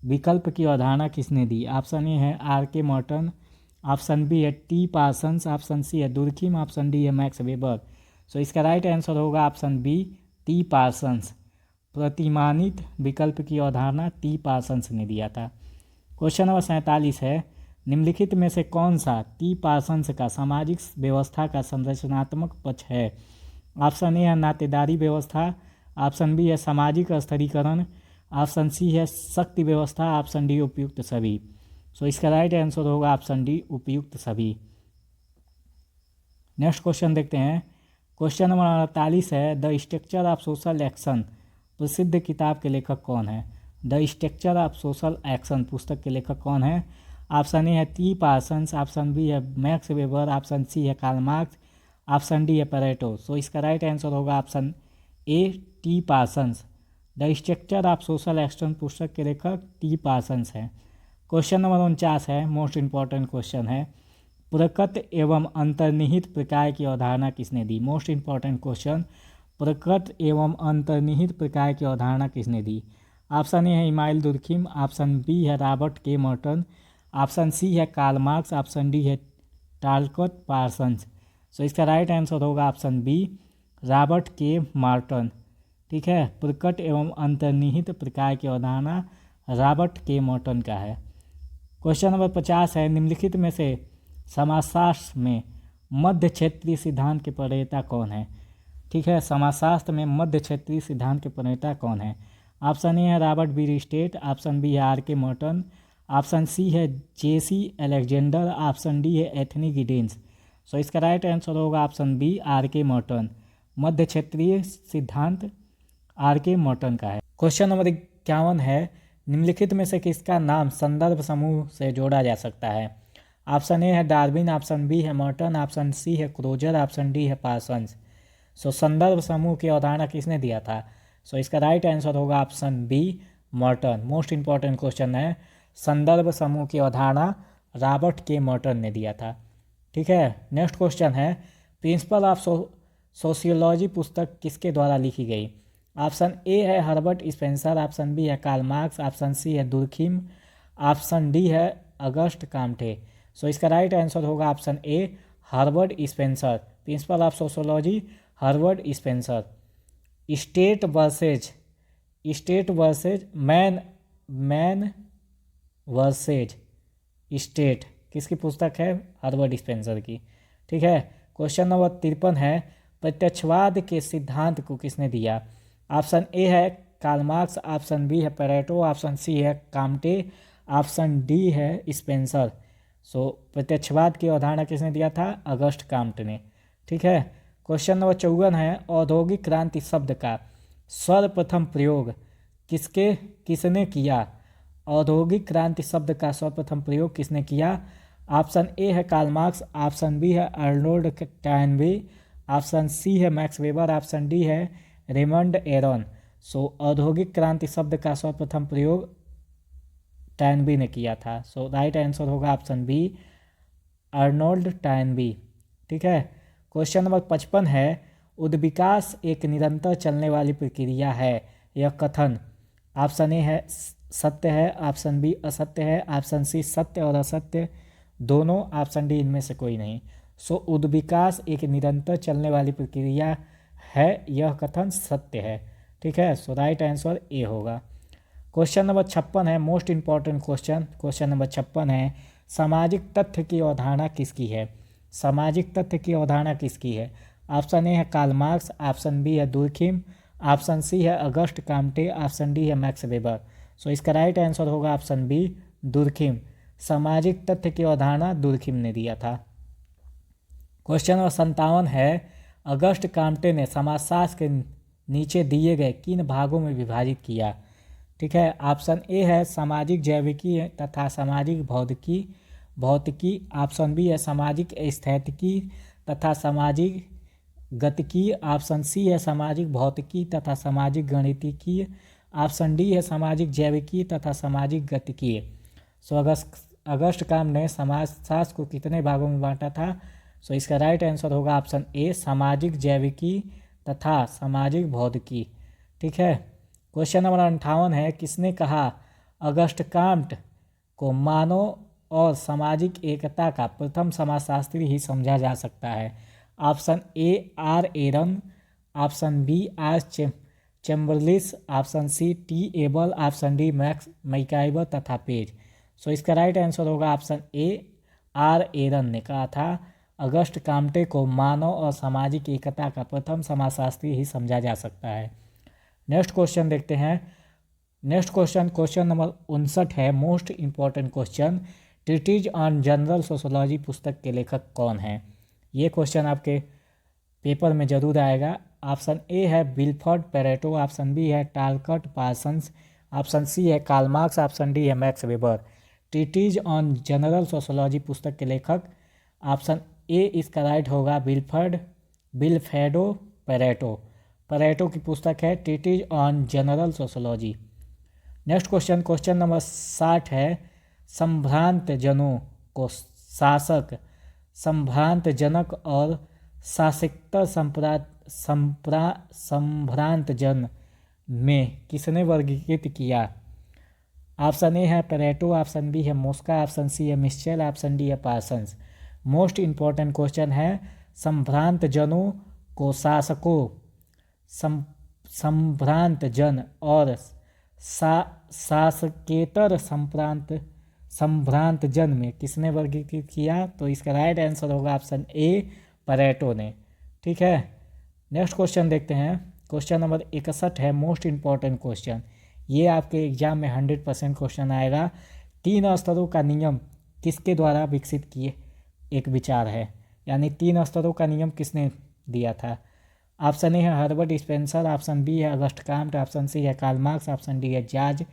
विकल्प की अवधारणा किसने दी? ऑप्शन ए है R K Merton, option B है टी पार्सन्स, ऑप्शन सी है दुर्खिम, ऑप्शन डी है मैक्स वेबर। सो इसका राइट आंसर होगा ऑप्शन बी टी पार्सन्स। प्रतिमानित विकल्प की अवधारणा टी पार्सन्स ने दिया था। क्वेश्चन नंबर 47 है निम्नलिखित में से कौन सा टी पार्सन्स का सामाजिक व्यवस्था का संरचनात्मक पक्ष है? ऑप्शन ए है नातेदारी व्यवस्था, ऑप्शन बी है सामाजिक स्थिरीकरण, ऑप्शन सी है शक्ति व्यवस्था, ऑप्शन डी उपयुक्त सभी। सो इसका राइट आंसर होगा ऑप्शन डी उपयुक्त सभी। नेक्स्ट क्वेश्चन देखते हैं। क्वेश्चन नंबर 48 है the structure of social action प्रसिद्ध किताब के लेखक कौन है? The structure of social action पुस्तक के लेखक कौन है? ऑप्शन ए है टी पार्सन्स, ऑप्शन बी है मैक्स वेबर, ऑप्शन सी है कार्ल मार्क्स, ऑप्शन डी है पेरेटो। सो इसका राइट आंसर होगा option A T Parsons. The structure of social action पुस्तक के लेखक टी पार्सन्स है। क्वेश्चन नंबर 49 है मोस्ट इंपॉर्टेंट क्वेश्चन है प्रकट एवं अंतर्निहित प्रकार की अवधारणा किसने दी? मोस्ट इंपॉर्टेंट क्वेश्चन प्रकट एवं अंतर्निहित प्रकार की अवधारणा किसने दी? ऑप्शन ए है इमाइल दुर्खिम, ऑप्शन बी है रॉबर्ट के मॉर्टन, ऑप्शन सी है कार्ल मार्क्स, ऑप्शन डी है टालकॉट पार्सन्स। सो इसका राइट आंसर होगा ऑप्शन बी रॉबर्ट के मॉर्टन। ठीक है, प्रकट एवं अंतर्निहित प्रकार की अवधारणा रॉबर्ट के मॉर्टन का है। क्वेश्चन नंबर 50 है निम्नलिखित में से समाजशास्त्र में मध्य क्षेत्रीय सिद्धांत के प्रणेता कौन है? ठीक है, समाजशास्त्र में मध्य क्षेत्रीय सिद्धांत के प्रणेता कौन है? ऑप्शन ए है Robert Bierstedt, option B है R K Merton, option C है जेसी अलेक्जेंडर, ऑप्शन डी है एथनी गिडेंस। सो इसका राइट आंसर होगा option B R K Merton. मध्य क्षेत्रीय सिद्धांत आर के मॉर्टन का है। क्वेश्चन नंबर 51 है निम्नलिखित में से किसका नाम संदर्भ समूह से जोड़ा जा सकता है? ऑप्शन ए है डार्विन, ऑप्शन बी है मॉर्टन, ऑप्शन सी है क्रोजर, ऑप्शन डी है पार्सन्स। सो संदर्भ समूह की अवधारणा किसने दिया था? सो इसका राइट आंसर होगा option B Merton. Most important question है संदर्भ समूह की अवधारणा रॉबर्ट के मॉर्टन ने दिया था। ठीक है, नेक्स्ट क्वेश्चन है प्रिंसिपल ऑफ सोशियोलॉजी पुस्तक किसके द्वारा लिखी गई? ऑप्शन ए है हर्बर्ट स्पेंसर, ऑप्शन बी है कार्ल मार्क्स, ऑप्शन सी है दुर्खिम, ऑप्शन डी है अगस्ट काम्टे। सो इसका राइट आंसर होगा option A Herbert Spencer. Principal of sociology Herbert Spencer. State versus man versus state किसकी पुस्तक है? Herbert Spencer की। ठीक है, क्वेश्चन नंबर 53 है प्रत्यक्षवाद के सिद्धांत को किसने दिया? ऑप्शन ए है कार्ल मार्क्स, ऑप्शन बी है पेरेटो, ऑप्शन सी है काम्टे, ऑप्शन डी है स्पेंसर। सो प्रत्यक्षवाद की अवधारणा किसने दिया था? अगस्ट काम्टे ने। ठीक है, क्वेश्चन नंबर 54 है औद्योगिक क्रांति शब्द का सर्वप्रथम प्रयोग किसने किया? औद्योगिक क्रांति शब्द का सर्वप्रथम प्रयोग किसने किया? ऑप्शन ए है कार्ल मार्क्स, ऑप्शन बी है अर्नोल्ड टॉयनबी, ऑप्शन सी है मैक्स वेबर, ऑप्शन डी है रेमंड एरन। सो औद्योगिक क्रांति शब्द का सर्वप्रथम प्रयोग टॉयनबी ने किया था। सो राइट आंसर होगा ऑप्शन बी अर्नोल्ड टॉयनबी। ठीक है, क्वेश्चन नंबर 55 है उद्विकास एक निरंतर चलने वाली प्रक्रिया है, यह कथन ऑप्शन ए है सत्य है, ऑप्शन बी असत्य है, ऑप्शन सी सत्य और असत्य दोनों, ऑप्शन डी इनमें से कोई नहीं। सो उद्विकास एक निरंतर चलने वाली प्रक्रिया है, यह कथन सत्य है। ठीक है, सो राइट आंसर ए होगा। क्वेश्चन नंबर 56 है मोस्ट इंपॉर्टेंट क्वेश्चन नंबर 56 है सामाजिक तथ्य की अवधारणा किसकी है? सामाजिक तथ्य की अवधारणा किसकी है? ऑप्शन ए है कार्ल मार्क्स, ऑप्शन बी है दुर्खिम, ऑप्शन सी है अगस्ट काम्टे, ऑप्शन डी है मैक्स वेबर। सो इसका राइट आंसर होगा ऑप्शन बी दुर्खिम। सामाजिक तथ्य की अवधारणा दुर्खिम ने दिया था। क्वेश्चन नंबर 57 है अगस्ट काम्टे ने समाजशास्त्र के नीचे दिए गए किन भागों में विभाजित किया? ठीक है, ऑप्शन ए है सामाजिक जैविकी तथा सामाजिक भौतिकी, ऑप्शन बी है सामाजिक स्थैतिकी तथा सामाजिक गतिकीय, ऑप्शन सी है सामाजिक भौतिकी तथा सामाजिक गणितिकीय, ऑप्शन डी है सामाजिक जैविकी तथा सामाजिक गतिकीय। सो अगस्त काम ने समाजशास्त्र को कितने भागों में बांटा था? सो इसका राइट आंसर होगा ऑप्शन ए सामाजिक जैविकी तथा सामाजिक भौतिकी। ठीक है। क्वेश्चन नंबर 58 है, किसने कहा अगस्त काम्ट को मानव और सामाजिक एकता का प्रथम समाजशास्त्री ही समझा जा सकता है? Option A R Aron, option B R Chamberlis, option C T Abel, option D Max MacIver तथा पेज। सो इसका राइट आंसर होगा ऑप्शन ए आर एरन ने कहा था अगस्त काम्टे को मानव और सामाजिक एकता का प्रथम समाजशास्त्री ही समझा जा सकता है। नेक्स्ट क्वेश्चन देखते हैं। नेक्स्ट क्वेश्चन नंबर 59 है, most important question, treatise on general sociology पुस्तक के लेखक कौन हैं? ये क्वेश्चन आपके पेपर में जरूर आएगा। ऑप्शन ए है विल्फ्रेड पेरेटो, ऑप्शन बी है टालकट पार्सन्स, ऑप्शन सी है कार्ल मार्क्स, ऑप्शन डी है Max Weber. Treatise on general sociology पुस्तक के लेखक ऑप्शन ए इसका राइट होगा विल्फ्रेडो पेरेटो। पेरेटो की पुस्तक है treatise on general sociology. Next question number 60 है, संभ्रांत जनों को शासक, संभ्रांत जनक और शासकता संभ्रांत जन में किसने वर्गीकृत किया? ऑप्शन ए है पेरेटो, ऑप्शन बी है मोस्का, ऑप्शन सी है मिश्चल, ऑप्शन डी है पार्सन्स। मोस्ट इंपॉर्टेंट क्वेश्चन है, संभ्रांत जनों को शासकों, संभ्रांत जन और शासकेतर संभ्रांत जन में किसने वर्गीकृत किया? तो इसका राइट आंसर होगा ऑप्शन ए पेरेटो ने। ठीक है। नेक्स्ट क्वेश्चन देखते हैं। क्वेश्चन नंबर 61 है, मोस्ट इंपॉर्टेंट क्वेश्चन, ये आपके एग्जाम में 100% क्वेश्चन आएगा। 3 स्तरों का नियम किसके द्वारा विकसित किए एक विचार है, यानी 3 स्तरों का नियम किसने दिया था? ऑप्शन ए है हर्बर्ट स्पेंसर, ऑप्शन बी है अगस्ट काम्ट, ऑप्शन सी है कार्ल मार्क्स, ऑप्शन डी है जॉर्ज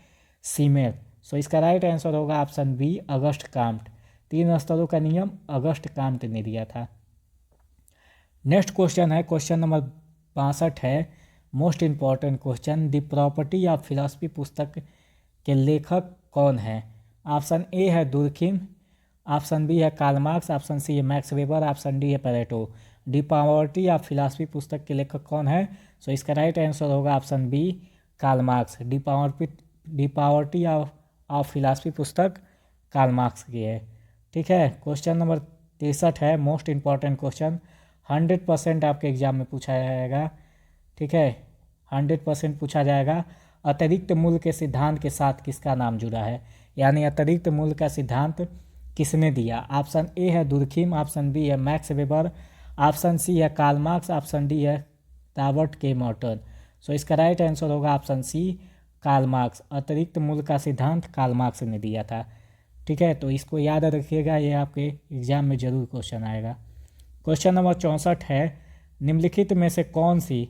सीमेल। सो इसका राइट आंसर होगा ऑप्शन बी अगस्ट काम्ट। 3 स्तरों का नियम अगस्ट काम्ट ने दिया था। नेक्स्ट क्वेश्चन है, क्वेश्चन नंबर 62 है, most important question, the property of philosophy पुस्तक के लेखक कौन है? ऑप्शन ए है दुर्खिम, ऑप्शन बी है कार्ल मार्क्स, ऑप्शन सी है मैक्स वेबर, ऑप्शन डी है Pareto. The property of philosophy पुस्तक के लेखक कौन है? सो इसका राइट आंसर होगा option B Karl Marx. The property of philosophy पुस्तक कार्ल मार्क्स की है। ठीक है। क्वेश्चन नंबर 63 है, मोस्ट इंपॉर्टेंट क्वेश्चन, 100% आपके एग्जाम में पूछा जाएगा। ठीक है, 100% पूछा जाएगा। अतिरिक्त मूल्य के सिद्धांत के साथ किसका नाम जुड़ा है, यानी अतिरिक्त मूल्य का सिद्धांत किसने दिया? ऑप्शन ए है दुर्खिम, ऑप्शन बी है मैक्स वेबर, ऑप्शन सी है कार्ल मार्क्स, ऑप्शन डी है रॉबर्ट के मॉर्टन। सो इसका राइट आंसर होगा ऑप्शन सी कार्ल मार्क्स। अतिरिक्त मूल्य का सिद्धांत कार्ल मार्क्स ने दिया था। ठीक है, तो इसको याद रखिएगा, ये आपके एग्जाम में जरूर क्वेश्चन आएगा। क्वेश्चन नंबर 64 है, निम्नलिखित में से कौन सी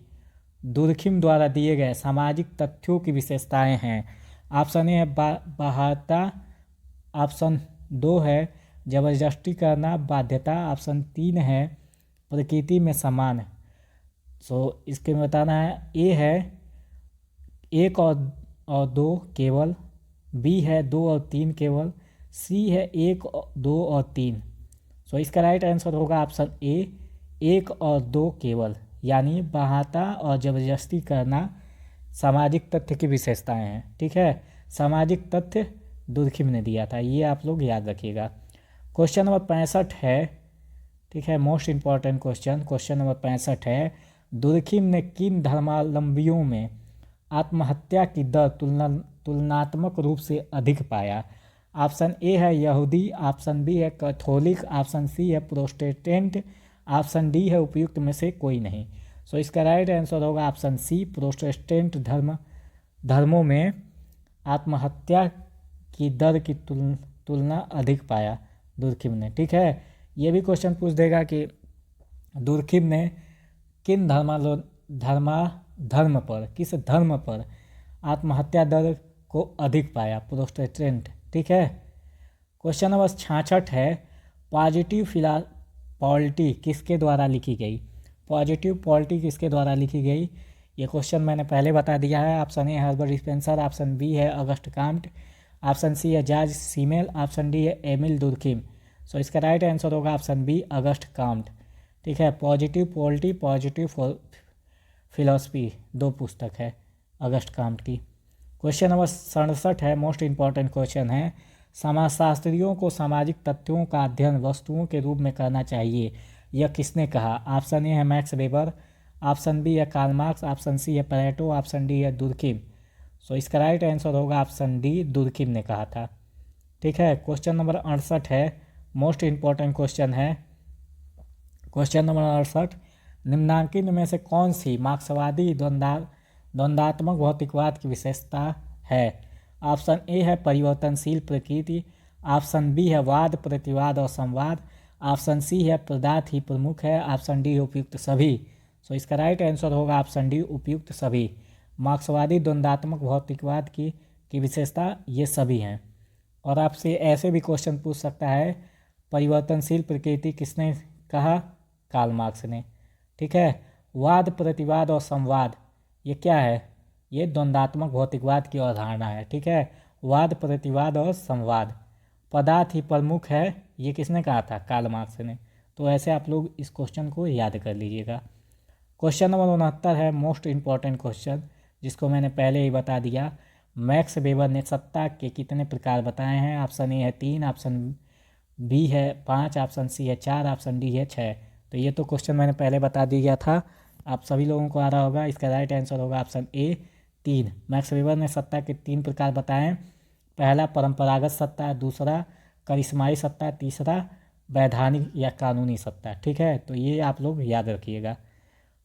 दुर्खिम द्वारा दिए गए सामाजिक तथ्यों की विशेषताएं हैं? ऑप्शन ए है बाध्यता, ऑप्शन 2 है जबरदस्ती करना बाध्यता, ऑप्शन 3 है प्रकृति में समान। सो इसके में बताना है, ए है 1 और 2 केवल, बी है 2 और 3 केवल, सी है 1 2 और 3। सो इसका राइट आंसर होगा ऑप्शन ए 1 और 2 केवल, यानी बाध्यता और जबरदस्ती करना सामाजिक तथ्य की विशेषताएं हैं। ठीक है, सामाजिक तथ्य दुर्खिम ने दिया था, ये आप लोग याद रखिएगा। क्वेश्चन नंबर 65 है, ठीक है, most important question, question number 65 है, दुर्खिम ने किन धर्मावलंबियों में आत्महत्या की दर तुलनात्मक रूप से अधिक पाया? ऑप्शन ए है यहूदी, ऑप्शन बी है कैथोलिक, ऑप्शन सी है प्रोटेस्टेंट, ऑप्शन डी है उपयुक्त में से कोई नहीं। सो इसका राइट आंसर होगा ऑप्शन सी प्रोटेस्टेंट धर्मों में आत्महत्या की दर की तुलना अधिक पाया दुर्खिम ने। ठीक है, ये भी क्वेश्चन पूछ देगा कि दुर्खिम ने किन किस धर्म पर आत्महत्या दर को अधिक पाया? प्रोटेस्टेंट। ठीक है। क्वेश्चन नंबर 66 है, पॉजिटिव पॉलिटी किसके द्वारा लिखी गई? पॉजिटिव पॉलिटी किसके द्वारा लिखी गई? ये क्वेश्चन मैंने पहले बता दिया है। Option A Herbert Spencer, option B है अगस्ट काम्ट, ऑप्शन सी है जॉर्ज सीमेल, ऑप्शन डी है एमिल दुर्खिम। सो इसका राइट आंसर होगा ऑप्शन बी अगस्ट काम्ट। ठीक है, पॉजिटिव पॉलिटी, पॉजिटिव फिलॉसफी, 2 पुस्तक है अगस्ट काम्ट की। क्वेश्चन नंबर 67 है, मोस्ट इंपॉर्टेंट क्वेश्चन है, समाजशास्त्रियों को सामाजिक तथ्यों का अध्ययन वस्तुओं के रूप में करना चाहिए, यह किसने कहा? ऑप्शन ए है मैक्स वेबर, ऑप्शन बी है कार्ल मार्क्स, ऑप्शन सी है पेरेटो, ऑप्शन डी है दुर्खिम। सो इसका राइट आंसर होगा ऑप्शन डी, दुर्खिम ने कहा था। ठीक है, क्वेश्चन नंबर 68 है, मोस्ट इंपॉर्टेंट क्वेश्चन है। क्वेश्चन नंबर 68, निम्नांकित में से कौन सी मार्क्सवादी द्वंद्वात्मक भौतिकवाद की विशेषता है? ऑप्शन ए है परिवर्तनशील प्रकृति, ऑप्शन बी है वाद प्रतिवाद और संवाद, ऑप्शन सी है पदार्थ ही प्रमुख है, ऑप्शन डी उपयुक्त सभी। सो इसका राइट आंसर होगा ऑप्शन डी, उपयुक्त सभी। मार्क्सवादी द्वंद्वात्मक भौतिकवाद की विशेषता ये सभी हैं। और आपसे ऐसे भी क्वेश्चन पूछ सकता है, परिवर्तनशील प्रकृति किसने कहा? कार्ल मार्क्स ने। ठीक है, वाद प्रतिवाद और संवाद ये क्या है? ये द्वंद्वात्मक भौतिकवाद की अवधारणा है। ठीक है, वाद प्रतिवाद और संवाद। पदार्थ ही प्रमुख है, ये किसने कहा था? कार्ल मार्क्स ने। तो ऐसे आप लोग इस क्वेश्चन को याद कर लीजिएगा। क्वेश्चन नंबर 69 है, मोस्ट इंपॉर्टेंट क्वेश्चन, जिसको मैंने पहले ही बता दिया। मैक्स वेबर ने सत्ता के कितने प्रकार बताए हैं? ऑप्शन ए है 3, ऑप्शन बी है 5, ऑप्शन सी है 4, ऑप्शन डी है 6। तो ये तो क्वेश्चन मैंने पहले बता दिया था, आप सभी लोगों को आ रहा होगा। इसका राइट आंसर होगा ऑप्शन ए 3। मैक्स वेबर ने सत्ता के 3 प्रकार बताए हैं। पहला परंपरागत सत्ता, दूसरा करिश्माई सत्ता, तीसरा वैधानिक या कानूनी सत्ता। ठीक है, तो ये आप लोग याद रखिएगा।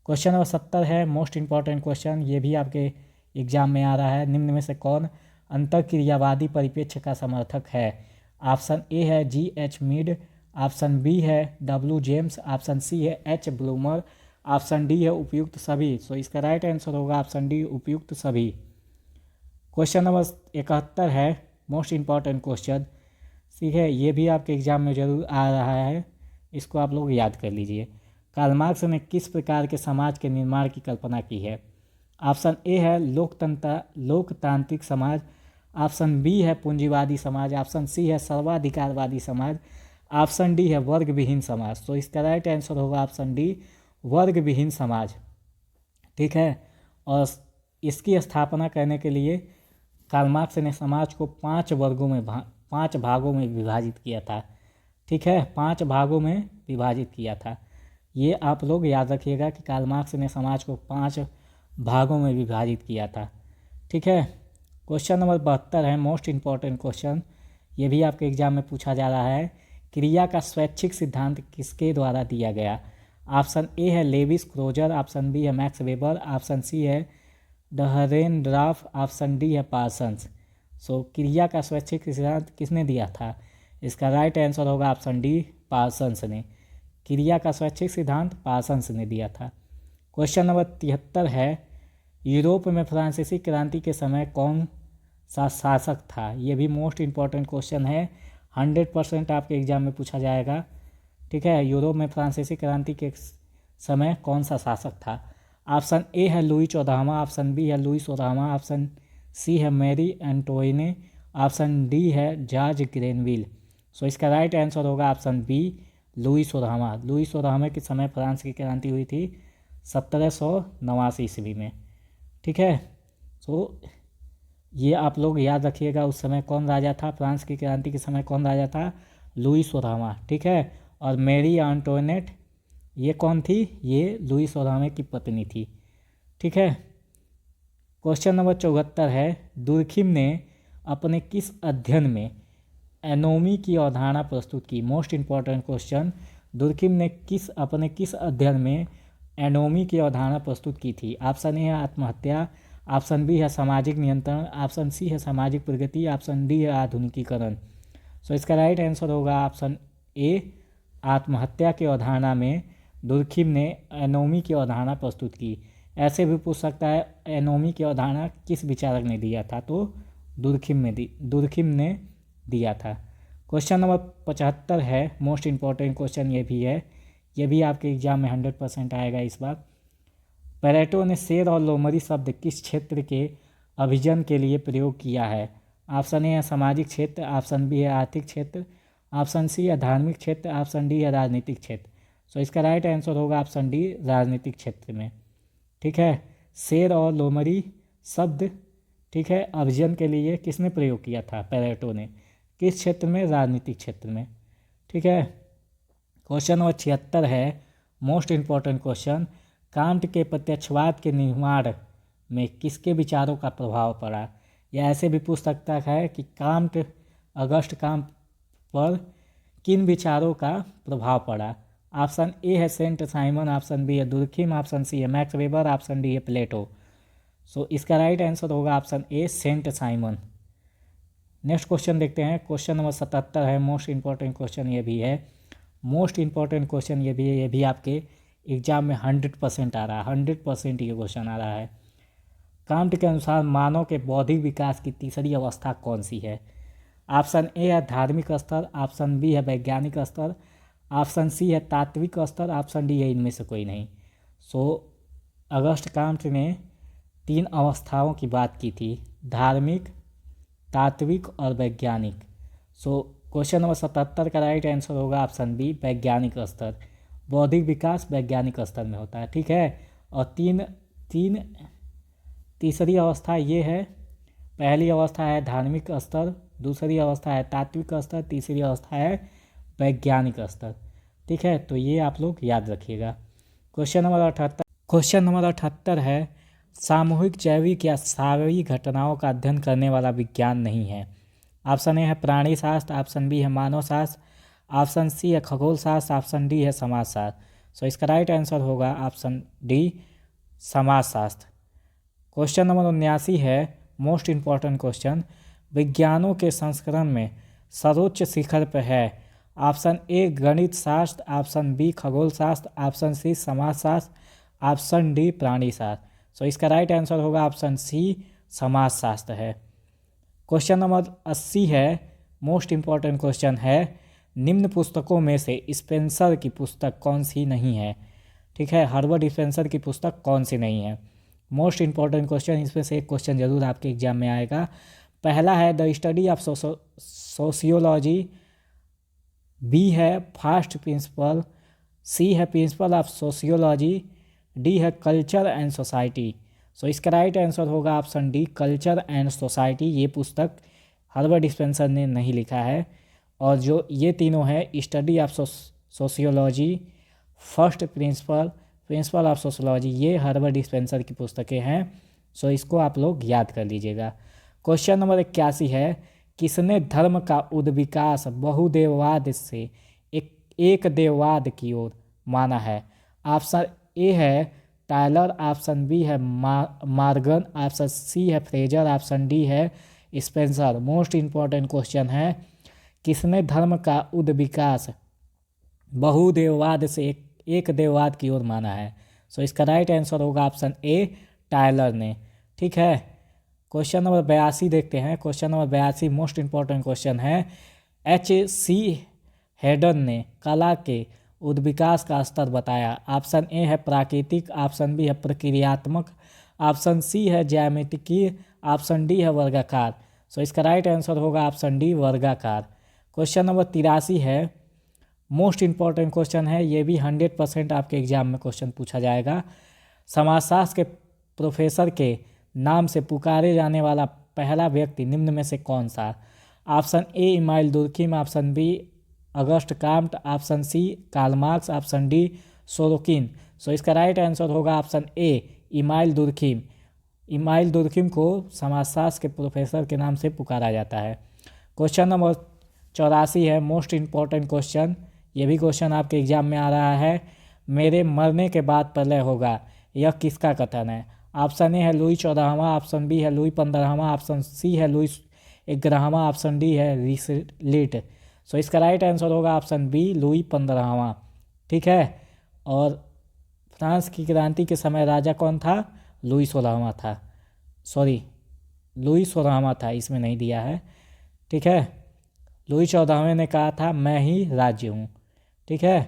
क्वेश्चन नंबर 70 है, मोस्ट इंपॉर्टेंट क्वेश्चन, ये भी आपके एग्जाम में आ रहा है। निम्न में से कौन अंतःक्रियावादी परिप्रेक्ष्य का समर्थक है? ऑप्शन ए है G.H. मीड, ऑप्शन बी है W. जेम्स, ऑप्शन सी है H. ब्लूमर, ऑप्शन डी है उपयुक्त सभी। सो इसका राइट आंसर होगा ऑप्शन डी, उपयुक्त सभी। क्वेश्चन नंबर 71 है, मोस्ट इंपॉर्टेंट क्वेश्चन। ठीक है, ये भी आपके एग्जाम में जरूर आ रहा है, इसको आप लोग याद कर लीजिए। कार्ल मार्क्स ने किस प्रकार के समाज के निर्माण की कल्पना की है? ऑप्शन ए है लोकतांत्रिक समाज, ऑप्शन बी है पूंजीवादी समाज, ऑप्शन सी है सर्वाधिकारवादी समाज, ऑप्शन डी है वर्ग विहीन समाज। तो इसका राइट आंसर होगा ऑप्शन डी, वर्ग विहीन समाज। ठीक है, और इसकी स्थापना करने के लिए कार्ल मार्क्स ने समाज को 5 भागों में विभाजित किया था। ठीक है, 5 भागों में विभाजित किया था। ये आप लोग याद रखिएगा कि कार्ल मार्क्स ने समाज को 5 भागों में विभाजित किया था। ठीक है, क्वेश्चन नंबर 72 है, मोस्ट इंपॉर्टेंट क्वेश्चन, ये भी आपके एग्जाम में पूछा जा रहा है। क्रिया का स्वैच्छिक सिद्धांत किसके द्वारा दिया गया? ऑप्शन ए है लेविस क्रोजर, ऑप्शन बी है मैक्स वेबर, ऑप्शन सी है डहरेनड्राफ, ऑप्शन डी है पार्सन्स। सो क्रिया का स्वैच्छिक सिद्धांत किसने दिया था? इसका राइट आंसर होगा ऑप्शन डी, पार्सन्स ने। क्रिया का स्वैच्छिक सिद्धांत पार्सन्स ने दिया था। क्वेश्चन नंबर 73 है, यूरोप में फ्रांसीसी क्रांति के समय कौन सा शासक था? ये भी मोस्ट इंपॉर्टेंट क्वेश्चन है, 100% आपके एग्जाम में पूछा जाएगा। ठीक है, यूरोप में फ्रांसीसी क्रांति के समय कौन सा शासक था? ऑप्शन ए है लुई 14वां, ऑप्शन बी है लुई 16वां, ऑप्शन सी है मैरी एंटोइने, ऑप्शन डी है जॉर्ज ग्रेनविल। सो इसका राइट आंसर होगा ऑप्शन बी, लुई 16वां। लुई 16वें के समय फ्रांस की क्रांति हुई थी 1789 ईस्वी में। ठीक है, सो ये आप लोग याद रखिएगा, उस समय कौन राजा था? फ्रांस की क्रांति के समय कौन राजा था? लुई 16वां। ठीक है, और मैरी एंटोइनेट ये कौन थी? ये लुई 16वें की पत्नी थी। ठीक है, क्वेश्चन नंबर 74 है, दुर्खिम ने अपने किस अध्ययन में एनोमी की अवधारणा प्रस्तुत की? मोस्ट इंपॉर्टेंट क्वेश्चन, दुर्खिम ने अपने किस अध्ययन में एनोमी की अवधारणा प्रस्तुत की थी? ऑप्शन ए है आत्महत्या, ऑप्शन बी है सामाजिक नियंत्रण, ऑप्शन सी है सामाजिक प्रगति, ऑप्शन डी है आधुनिकीकरण। सो इसका राइट आंसर होगा ऑप्शन ए, आत्महत्या की अवधारणा में दुर्खिम ने एनोमी की अवधारणा प्रस्तुत की। ऐसे भी पूछ सकता है एनोमी की अवधारणा किस विचारक ने दिया था? तो दुर्खिम ने दिया था। क्वेश्चन नंबर 75 है, मोस्ट इंपॉर्टेंट क्वेश्चन ये भी है, ये भी आपके एग्जाम में 100% आएगा इस बार। पेरेटो ने शेर और लोमड़ी शब्द किस क्षेत्र के अभिजन के लिए प्रयोग किया है? ऑप्शन ए है सामाजिक क्षेत्र, ऑप्शन बी है आर्थिक क्षेत्र, ऑप्शन सी है धार्मिक क्षेत्र, ऑप्शन डी है राजनीतिक क्षेत्र। सो इसका राइट आंसर होगा ऑप्शन डी, राजनीतिक क्षेत्र में। ठीक है, शेर और लोमड़ी शब्द, ठीक है, अभिजन के लिए किसने प्रयोग किया था? पेरेटो ने। किस क्षेत्र में? राजनीतिक क्षेत्र में। ठीक है, क्वेश्चन नंबर 76 है मोस्ट इम्पॉर्टेंट क्वेश्चन। कांट के प्रत्यक्षवाद के निर्माण में किसके विचारों का प्रभाव पड़ा? यह ऐसे भी पूछ सकता है कि कांट, अगस्ट कांट पर किन विचारों का प्रभाव पड़ा? ऑप्शन ए है सेंट साइमन, ऑप्शन बी है दुर्खिम, ऑप्शन सी है मैक्स वेबर, ऑप्शन डी है प्लेटो। सो इसका राइट आंसर होगा option A, Saint Simon. Next question देखते हैं, क्वेश्चन नंबर 77 है मोस्ट इंपॉर्टेंट क्वेश्चन ये भी है। मोस्ट इंपॉर्टेंट क्वेश्चन ये भी है, ये भी आपके एग्जाम में 100% आ रहा है, 100% ये क्वेश्चन आ रहा है। कांट के अनुसार मानव के बौद्धिक विकास की तीसरी अवस्था कौन सी है? ऑप्शन ए है धार्मिक स्तर, ऑप्शन बी है वैज्ञानिक स्तर, ऑप्शन सी है तात्विक स्तर, ऑप्शन डी है इनमें से कोई नहीं। सो अगस्ट कांट ने 3 अवस्थाओं की बात की थी, धार्मिक, तात्विक और वैज्ञानिक। सो क्वेश्चन नंबर 77 का राइट आंसर होगा ऑप्शन बी, वैज्ञानिक स्तर। बौद्धिक विकास वैज्ञानिक स्तर में होता है। ठीक है, और तीसरी अवस्था ये है, पहली अवस्था है धार्मिक स्तर, दूसरी अवस्था है तात्विक स्तर, तीसरी अवस्था है वैज्ञानिक स्तर। ठीक है, तो ये आप लोग याद रखिएगा। क्वेश्चन नंबर 78 है सामूहिक जैविक या सारी घटनाओं का अध्ययन करने वाला विज्ञान नहीं है। ऑप्शन ए है प्राणी शास्त्र, ऑप्शन बी है मानव शास्त्र, ऑप्शन सी है खगोल शास्त्र, ऑप्शन डी है समाजशास्त्र। सो इसका राइट आंसर होगा ऑप्शन डी, समाजशास्त्र। क्वेश्चन नंबर 79 है मोस्ट इम्पॉर्टेंट क्वेश्चन। विज्ञानों के संस्करण में सर्वोच्च शिखर पर है। ऑप्शन ए गणित शास्त्र, ऑप्शन बी खगोल शास्त्र, ऑप्शन सी समाजशास्त्र, ऑप्शन डी प्राणी शास्त्र। सो इसका राइट आंसर होगा ऑप्शन सी, समाजशास्त्र है। क्वेश्चन नंबर 80 है मोस्ट इम्पॉर्टेंट क्वेश्चन है निम्न पुस्तकों में से स्पेंसर की पुस्तक कौन सी नहीं है? ठीक है, हर्बर्ट स्पेंसर की पुस्तक कौन सी नहीं है? मोस्ट इम्पॉर्टेंट क्वेश्चन, इसमें से एक क्वेश्चन जरूर आपके एग्जाम में आएगा। पहला है the study of sociology, B है फर्स्ट प्रिंसिपल, सी है प्रिंसिपल ऑफ सोशियोलॉजी, डी है कल्चर एंड सोसाइटी। सो इसका राइट आंसर होगा option D, culture and society. ये पुस्तक हर्बर्ट स्पेंसर ने नहीं लिखा है। और जो ये तीनों है study of sociology, first principle, principal of sociology, ये हर्बर्ट स्पेंसर की पुस्तकें हैं। सो इसको आप लोग याद कर लीजिएगा। क्वेश्चन नंबर 81 है किसने धर्म का उद्विकास बहुदेववाद से एक देववाद की ओर माना है? ऑप्शन ए है टायलर, ऑप्शन बी है मार्गन, ऑप्शन सी है फ्रेजर, ऑप्शन डी है स्पेंसर। मोस्ट इम्पॉर्टेंट क्वेश्चन है किसने धर्म का उद्विकास बहुदेववाद से एक देववाद की ओर माना है? सो इसका राइट आंसर होगा ऑप्शन ए, टायलर ने। ठीक है, क्वेश्चन नंबर 82 देखते हैं। Question number 82 most important question है H.C. हेडन ने कला के उद्विकास का स्तर बताया। ऑप्शन ए है प्राकृतिक, ऑप्शन बी है प्रक्रियात्मक, ऑप्शन सी है ज्यामितीय, ऑप्शन डी है वर्गाकार। सो इसका राइट आंसर होगा ऑप्शन डी, वर्गाकार। क्वेश्चन नंबर 83 है मोस्ट इम्पॉर्टेंट क्वेश्चन है, ये भी 100% आपके एग्जाम में क्वेश्चन पूछा जाएगा। समाजशास्त्र के प्रोफेसर के नाम से पुकारे जाने वाला पहला व्यक्ति निम्न में से कौन सा? Option A Emile Durkheim, option B August Comte, option C Karl Marx, option D Sorokin. So इसका राइट आंसर होगा option A, Emile Durkheim. Emile Durkheim को समाजशास्त्र के प्रोफेसर के नाम से पुकारा जाता है। क्वेश्चन नंबर 84 है मोस्ट इम्पॉर्टेंट क्वेश्चन, ये भी क्वेश्चन आपके एग्जाम में आ रहा है। मेरे मरने के बाद प्रलय होगा, यह किसका कथन है? ऑप्शन ए है लुई 14वां, ऑप्शन बी है लुई 15वां, ऑप्शन सी है लुई 11वां, ऑप्शन डी है रिसलिट। सो इसका राइट आंसर होगा ऑप्शन बी, लुई 15वां। ठीक है, और फ्रांस की क्रांति के समय राजा कौन था? लुई 16वां था, सॉरी लुई 16वां था, इसमें नहीं दिया है। ठीक है, लुई 14वें ने कहा था मैं ही राज्य हूँ। ठीक है,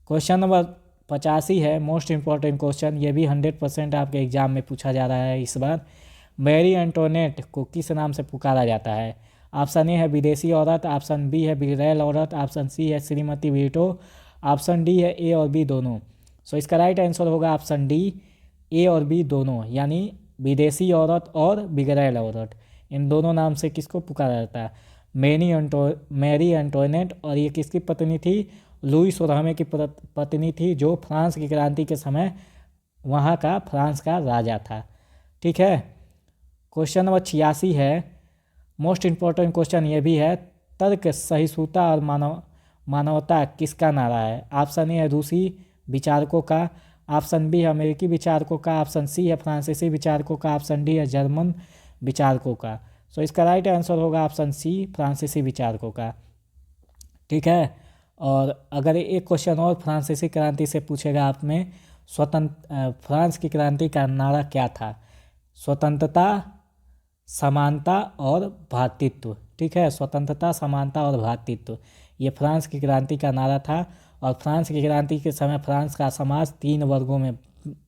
क्वेश्चन नंबर 85 है मोस्ट इंपॉर्टेंट क्वेश्चन, ये भी 100% आपके एग्जाम में पूछा जा रहा है इस बार। मैरी एंटोनेट को किस नाम से पुकारा जाता है? ऑप्शन ए है विदेशी औरत, ऑप्शन बी है बिगड़ैल औरत, ऑप्शन सी है श्रीमती वीटो, ऑप्शन डी है ए और बी दोनों। सो इसका राइट आंसर होगा ऑप्शन डी, ए और बी दोनों, यानी विदेशी औरत और बिगड़ैल औरत, इन दोनों नाम से किसको पुकारा जाता है? Mary Antoinette. और ये किसकी पत्नी थी? लुई 16वें की पत्नी थी, जो फ्रांस की क्रांति के समय वहाँ का फ्रांस का राजा था। ठीक है। क्वेश्चन नंबर 86 है मोस्ट इम्पोर्टेंट क्वेश्चन, ये भी है, तर्क सहिष्णुता और मानवता किसका नारा है? ऑप्शन ए है रूसी विचारकों का, ऑप्शन बी है अमेरिकी विचारकों का, ऑप्शन सी है फ्रांसीसी विचारकों का, ऑप्शन डी है जर्मन विचारकों का। सो इसका राइट आंसर होगा ऑप्शन सी, फ्रांसीसी विचारकों का। ठीक है। और अगर एक क्वेश्चन और फ्रांसीसी क्रांति से पूछेगा आप में, फ्रांस की क्रांति का नारा क्या था? स्वतंत्रता, समानता और भ्रातृत्व। ठीक है, स्वतंत्रता, समानता और भ्रातृत्व, ये फ्रांस की क्रांति का नारा था। और फ्रांस की क्रांति के समय फ्रांस का समाज 3 वर्गों में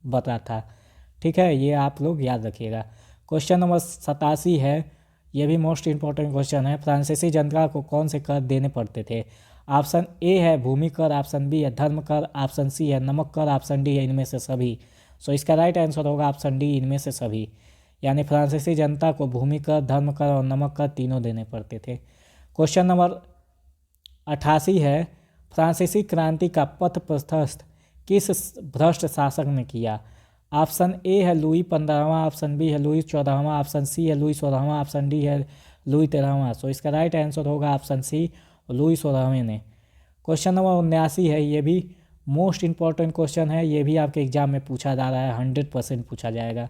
बटा था। ठीक है, ये आप लोग याद रखिएगा। क्वेश्चन नंबर 87 है, ये भी मोस्ट इम्पोर्टेंट क्वेश्चन है, फ्रांसीसी जनता को कौन से कर देने पड़ते थे? ऑप्शन ए है भूमि कर, ऑप्शन बी है धर्म कर, ऑप्शन सी है नमक कर, ऑप्शन डी है इनमें से सभी। सो इसका राइट आंसर होगा ऑप्शन डी, इनमें से सभी, यानी फ्रांसीसी जनता को भूमि कर, धर्म कर और नमक कर तीनों देने पड़ते थे। क्वेश्चन नंबर 88 है, फ्रांसीसी क्रांति का पथ प्रशस्त किस भ्रष्ट शासक ने किया? ऑप्शन ए है लुई 15वां, ऑप्शन बी है लुई 14वां, ऑप्शन सी है लुई 16वां, ऑप्शन डी है लुई 13वां। सो इसका राइट आंसर होगा ऑप्शन सी, लुई 16वें ने। क्वेश्चन नंबर 79 है, ये भी मोस्ट इंपॉर्टेंट क्वेश्चन है, ये भी आपके एग्जाम में पूछा जा रहा है, 100% पूछा जाएगा,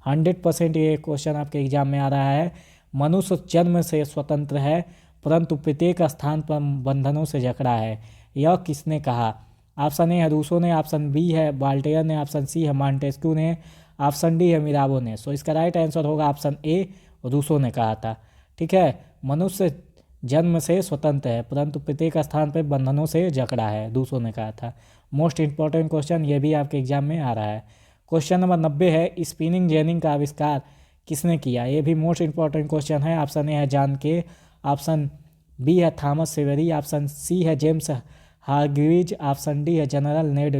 100% ये क्वेश्चन आपके एग्जाम में आ रहा है। मनुष्य जन्म से स्वतंत्र है, परंतु प्रत्येक स्थान पर बंधनों से जकड़ा है, यह किसने कहा? ऑप्शन ए है रूसो ने, ऑप्शन बी है वाल्टेयर ने, ऑप्शन सी है मॉन्टेस्क्यू ने, ऑप्शन डी है मिराबो ने। सो इसका राइट आंसर होगा ऑप्शन ए, रूसो ने कहा था। ठीक है, मनुष्य जन्म से स्वतंत्र है परंतु प्रत्येक स्थान पर बंधनों से जकड़ा है, रूसो ने कहा था। मोस्ट इंपॉर्टेंट क्वेश्चन, ये भी आपके एग्जाम में आ रहा है। क्वेश्चन नंबर 90 है, स्पिनिंग जेनिंग का आविष्कार किसने किया? ये भी मोस्ट इंपॉर्टेंट क्वेश्चन है। ऑप्शन ए है जॉन के, ऑप्शन बी है थॉमस सेवेरी, ऑप्शन सी है जेम्स हार्ग्रीव्स, ऑप्शन डी है जनरल नेड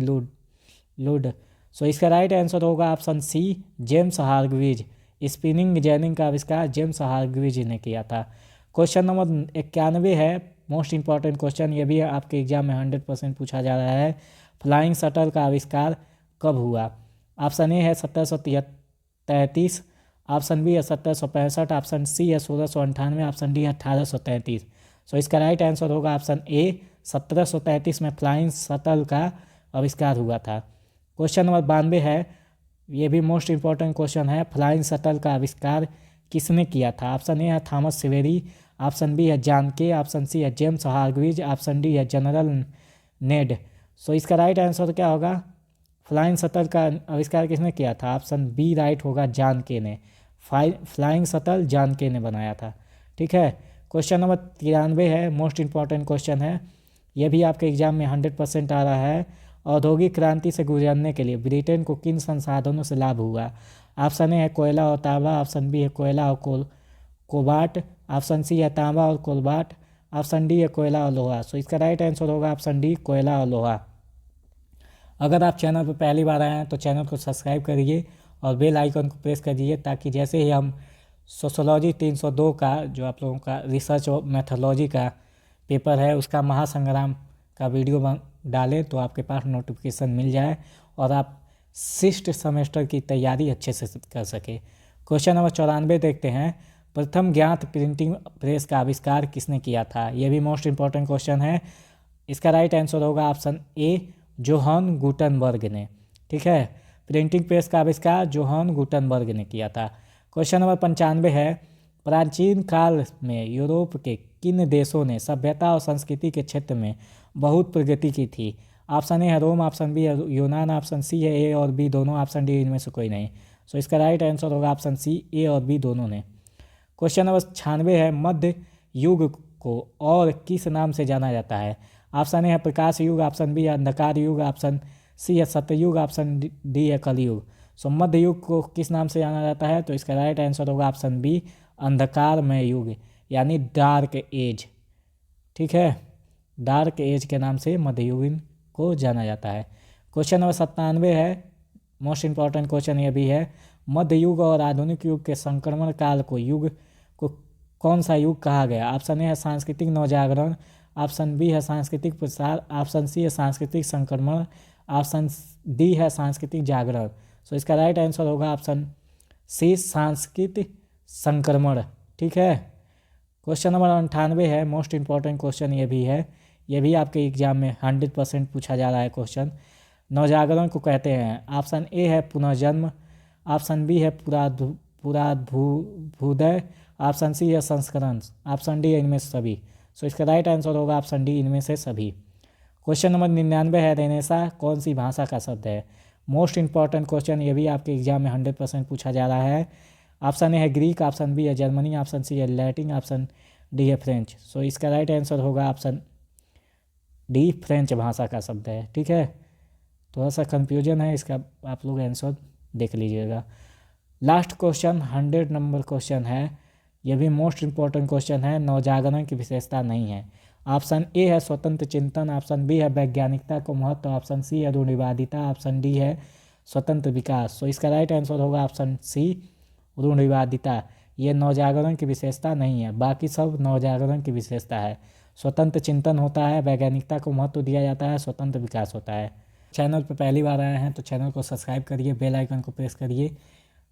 लुड। सो इसका राइट आंसर होगा option C, James Hargreaves. Spinning jenny का आविष्कार जेम्स हार्ग्रीव्स ने किया था। क्वेश्चन नंबर 91 है, मोस्ट इंपॉर्टेंट क्वेश्चन, ये भी आपके एग्जाम में 100% पूछा जा रहा है। फ्लाइंग शटल का आविष्कार कब हुआ? ऑप्शन ए है 1733, ऑप्शन बी है 1765, ऑप्शन सी है 1698, ऑप्शन डी है 1833। सो इसका राइट आंसर होगा ऑप्शन ए, 1733 में फ्लाइंग शटल का आविष्कार हुआ था। क्वेश्चन नंबर 92 है, ये भी मोस्ट इंपॉर्टेंट क्वेश्चन है, फ्लाइंग शटल का आविष्कार किसने किया था? ऑप्शन ए है थॉमस सेवेरी, ऑप्शन बी है जॉन के, ऑप्शन सी है जेम्स हार्ग्रीव्स, ऑप्शन डी है जनरल नेड। सो इसका राइट आंसर क्या होगा? फ्लाइंग शटल का आविष्कार किसने किया था? ऑप्शन बी राइट होगा, जॉन के ने। फ्लाइंग शटल जॉन के ने बनाया था। ठीक है। क्वेश्चन नंबर 93 है, मोस्ट इंपॉर्टेंट क्वेश्चन है, यह भी आपके एग्जाम में 100% आ रहा है। औद्योगिक क्रांति से गुजरने के लिए ब्रिटेन को किन संसाधनों से लाभ हुआ? ऑप्शन ए है कोयला और तांबा, ऑप्शन बी है कोयला और कोबाल्ट, ऑप्शन सी है तांबा और कोबाल्ट, ऑप्शन डी है कोयला और लोहा। सो इसका राइट आंसर होगा ऑप्शन डी, कोयला और लोहा। अगर आप चैनल पर पहली बार आए हैं तो चैनल को सब्सक्राइब करिए और बेल आइकन को प्रेस करिए, ताकि जैसे ही हम सोशोलॉजी 302 का जो आप लोगों का रिसर्च और मैथोलॉजी का पेपर है उसका महासंग्राम का वीडियो डालें तो आपके पास नोटिफिकेशन मिल जाए और आप 6th सेमेस्टर की तैयारी अच्छे से कर सके। क्वेश्चन नंबर 94 देखते हैं, प्रथम ज्ञात प्रिंटिंग प्रेस का आविष्कार किसने किया था? यह भी मोस्ट इंपॉर्टेंट क्वेश्चन है। इसका राइट आंसर होगा ऑप्शन ए, जोहान गुटेनबर्ग ने। ठीक है, प्रिंटिंग प्रेस का आविष्कार जोहान गुटेनबर्ग ने किया था। क्वेश्चन नंबर 95 है, प्राचीन काल में यूरोप के किन देशों ने सभ्यता और संस्कृति के क्षेत्र में बहुत प्रगति की थी? ऑप्शन ए है रोम, ऑप्शन बी है यूनान, ऑप्शन सी है ए और बी दोनों, ऑप्शन डी इनमें से कोई नहीं। सो इसका राइट आंसर होगा ऑप्शन सी, ए और बी दोनों ने। क्वेश्चन नंबर 96 है, मध्य युग को और किस नाम से जाना जाता है? ऑप्शन ए है प्रकाश युग, ऑप्शन बी है अंधकार युग, ऑप्शन सी है सत्ययुग, ऑप्शन डी है कलयुग। सो मध्य युग को किस नाम से जाना जाता है? तो इसका राइट आंसर होगा ऑप्शन बी अंधकारमय युग, यानी डार्क एज। ठीक है, डार्क एज के नाम से मध्ययुगीन को जाना जाता है। क्वेश्चन नंबर 97 है, मोस्ट इंपॉर्टेंट क्वेश्चन ये भी है। मध्य युग और आधुनिक युग के संक्रमण काल को कौन सा युग कहा गया? ऑप्शन ए है सांस्कृतिक नवजागरण, ऑप्शन बी है सांस्कृतिक प्रसार, ऑप्शन सी है सांस्कृतिक संक्रमण, ऑप्शन डी है सांस्कृतिक जागरण। सो इसका राइट आंसर होगा ऑप्शन सी सांस्कृतिक संक्रमण। ठीक है, क्वेश्चन नंबर 98 है, मोस्ट इंपॉर्टेंट क्वेश्चन ये भी है, ये भी आपके एग्जाम में 100% पूछा जा रहा है क्वेश्चन। नवजागरण को कहते हैं, ऑप्शन ए है पुनर्जन्म, ऑप्शन बी है पुराभूदय, ऑप्शन सी है संस्करण, ऑप्शन डी है इनमें से सभी। सो इसका राइट आंसर होगा ऑप्शन डी इनमें से सभी। क्वेश्चन नंबर 99 है, रेनेसा कौन सी भाषा का शब्द है? मोस्ट इंपॉर्टेंट क्वेश्चन ये भी आपके एग्जाम में 100% पूछा जा रहा है। ऑप्शन ए है ग्रीक, ऑप्शन बी है जर्मनी, ऑप्शन सी है लैटिन, ऑप्शन डी है फ्रेंच। सो इसका राइट आंसर होगा ऑप्शन डी फ्रेंच भाषा का शब्द है। ठीक है, थोड़ा सा कंफ्यूजन है इसका, आप लोग आंसर देख लीजिएगा। लास्ट क्वेश्चन 100 नंबर क्वेश्चन है, यह भी मोस्ट इंपॉर्टेंट क्वेश्चन है। नवजागरण की विशेषता नहीं है। ऑप्शन ए है स्वतंत्र चिंतन, ऑप्शन बी है वैज्ञानिकता को महत्व, ऑप्शन सी है रूढ़िवादिता, ऑप्शन डी है स्वतंत्र विकास। सो इसका राइट आंसर होगा ऑप्शन सी रूढ़िवादिता। ये नवजागरण की विशेषता नहीं है, बाकी सब नवजागरण की विशेषता है। स्वतंत्र चिंतन होता है, वैज्ञानिकता को महत्व दिया जाता है, स्वतंत्र विकास होता है। चैनल पर पहली बार आए हैं तो चैनल को सब्सक्राइब करिए, बेल आइकन को प्रेस करिए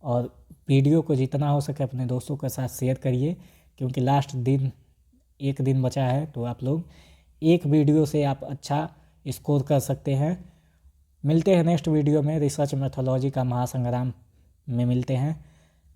और वीडियो को जितना हो सके अपने दोस्तों के साथ शेयर करिए, क्योंकि लास्ट दिन एक दिन बचा है, तो आप लोग एक वीडियो से आप अच्छा स्कोर कर सकते हैं। मिलते हैं नेक्स्ट वीडियो में, रिसर्च मैथोलॉजी का महासंग्राम में मिलते हैं।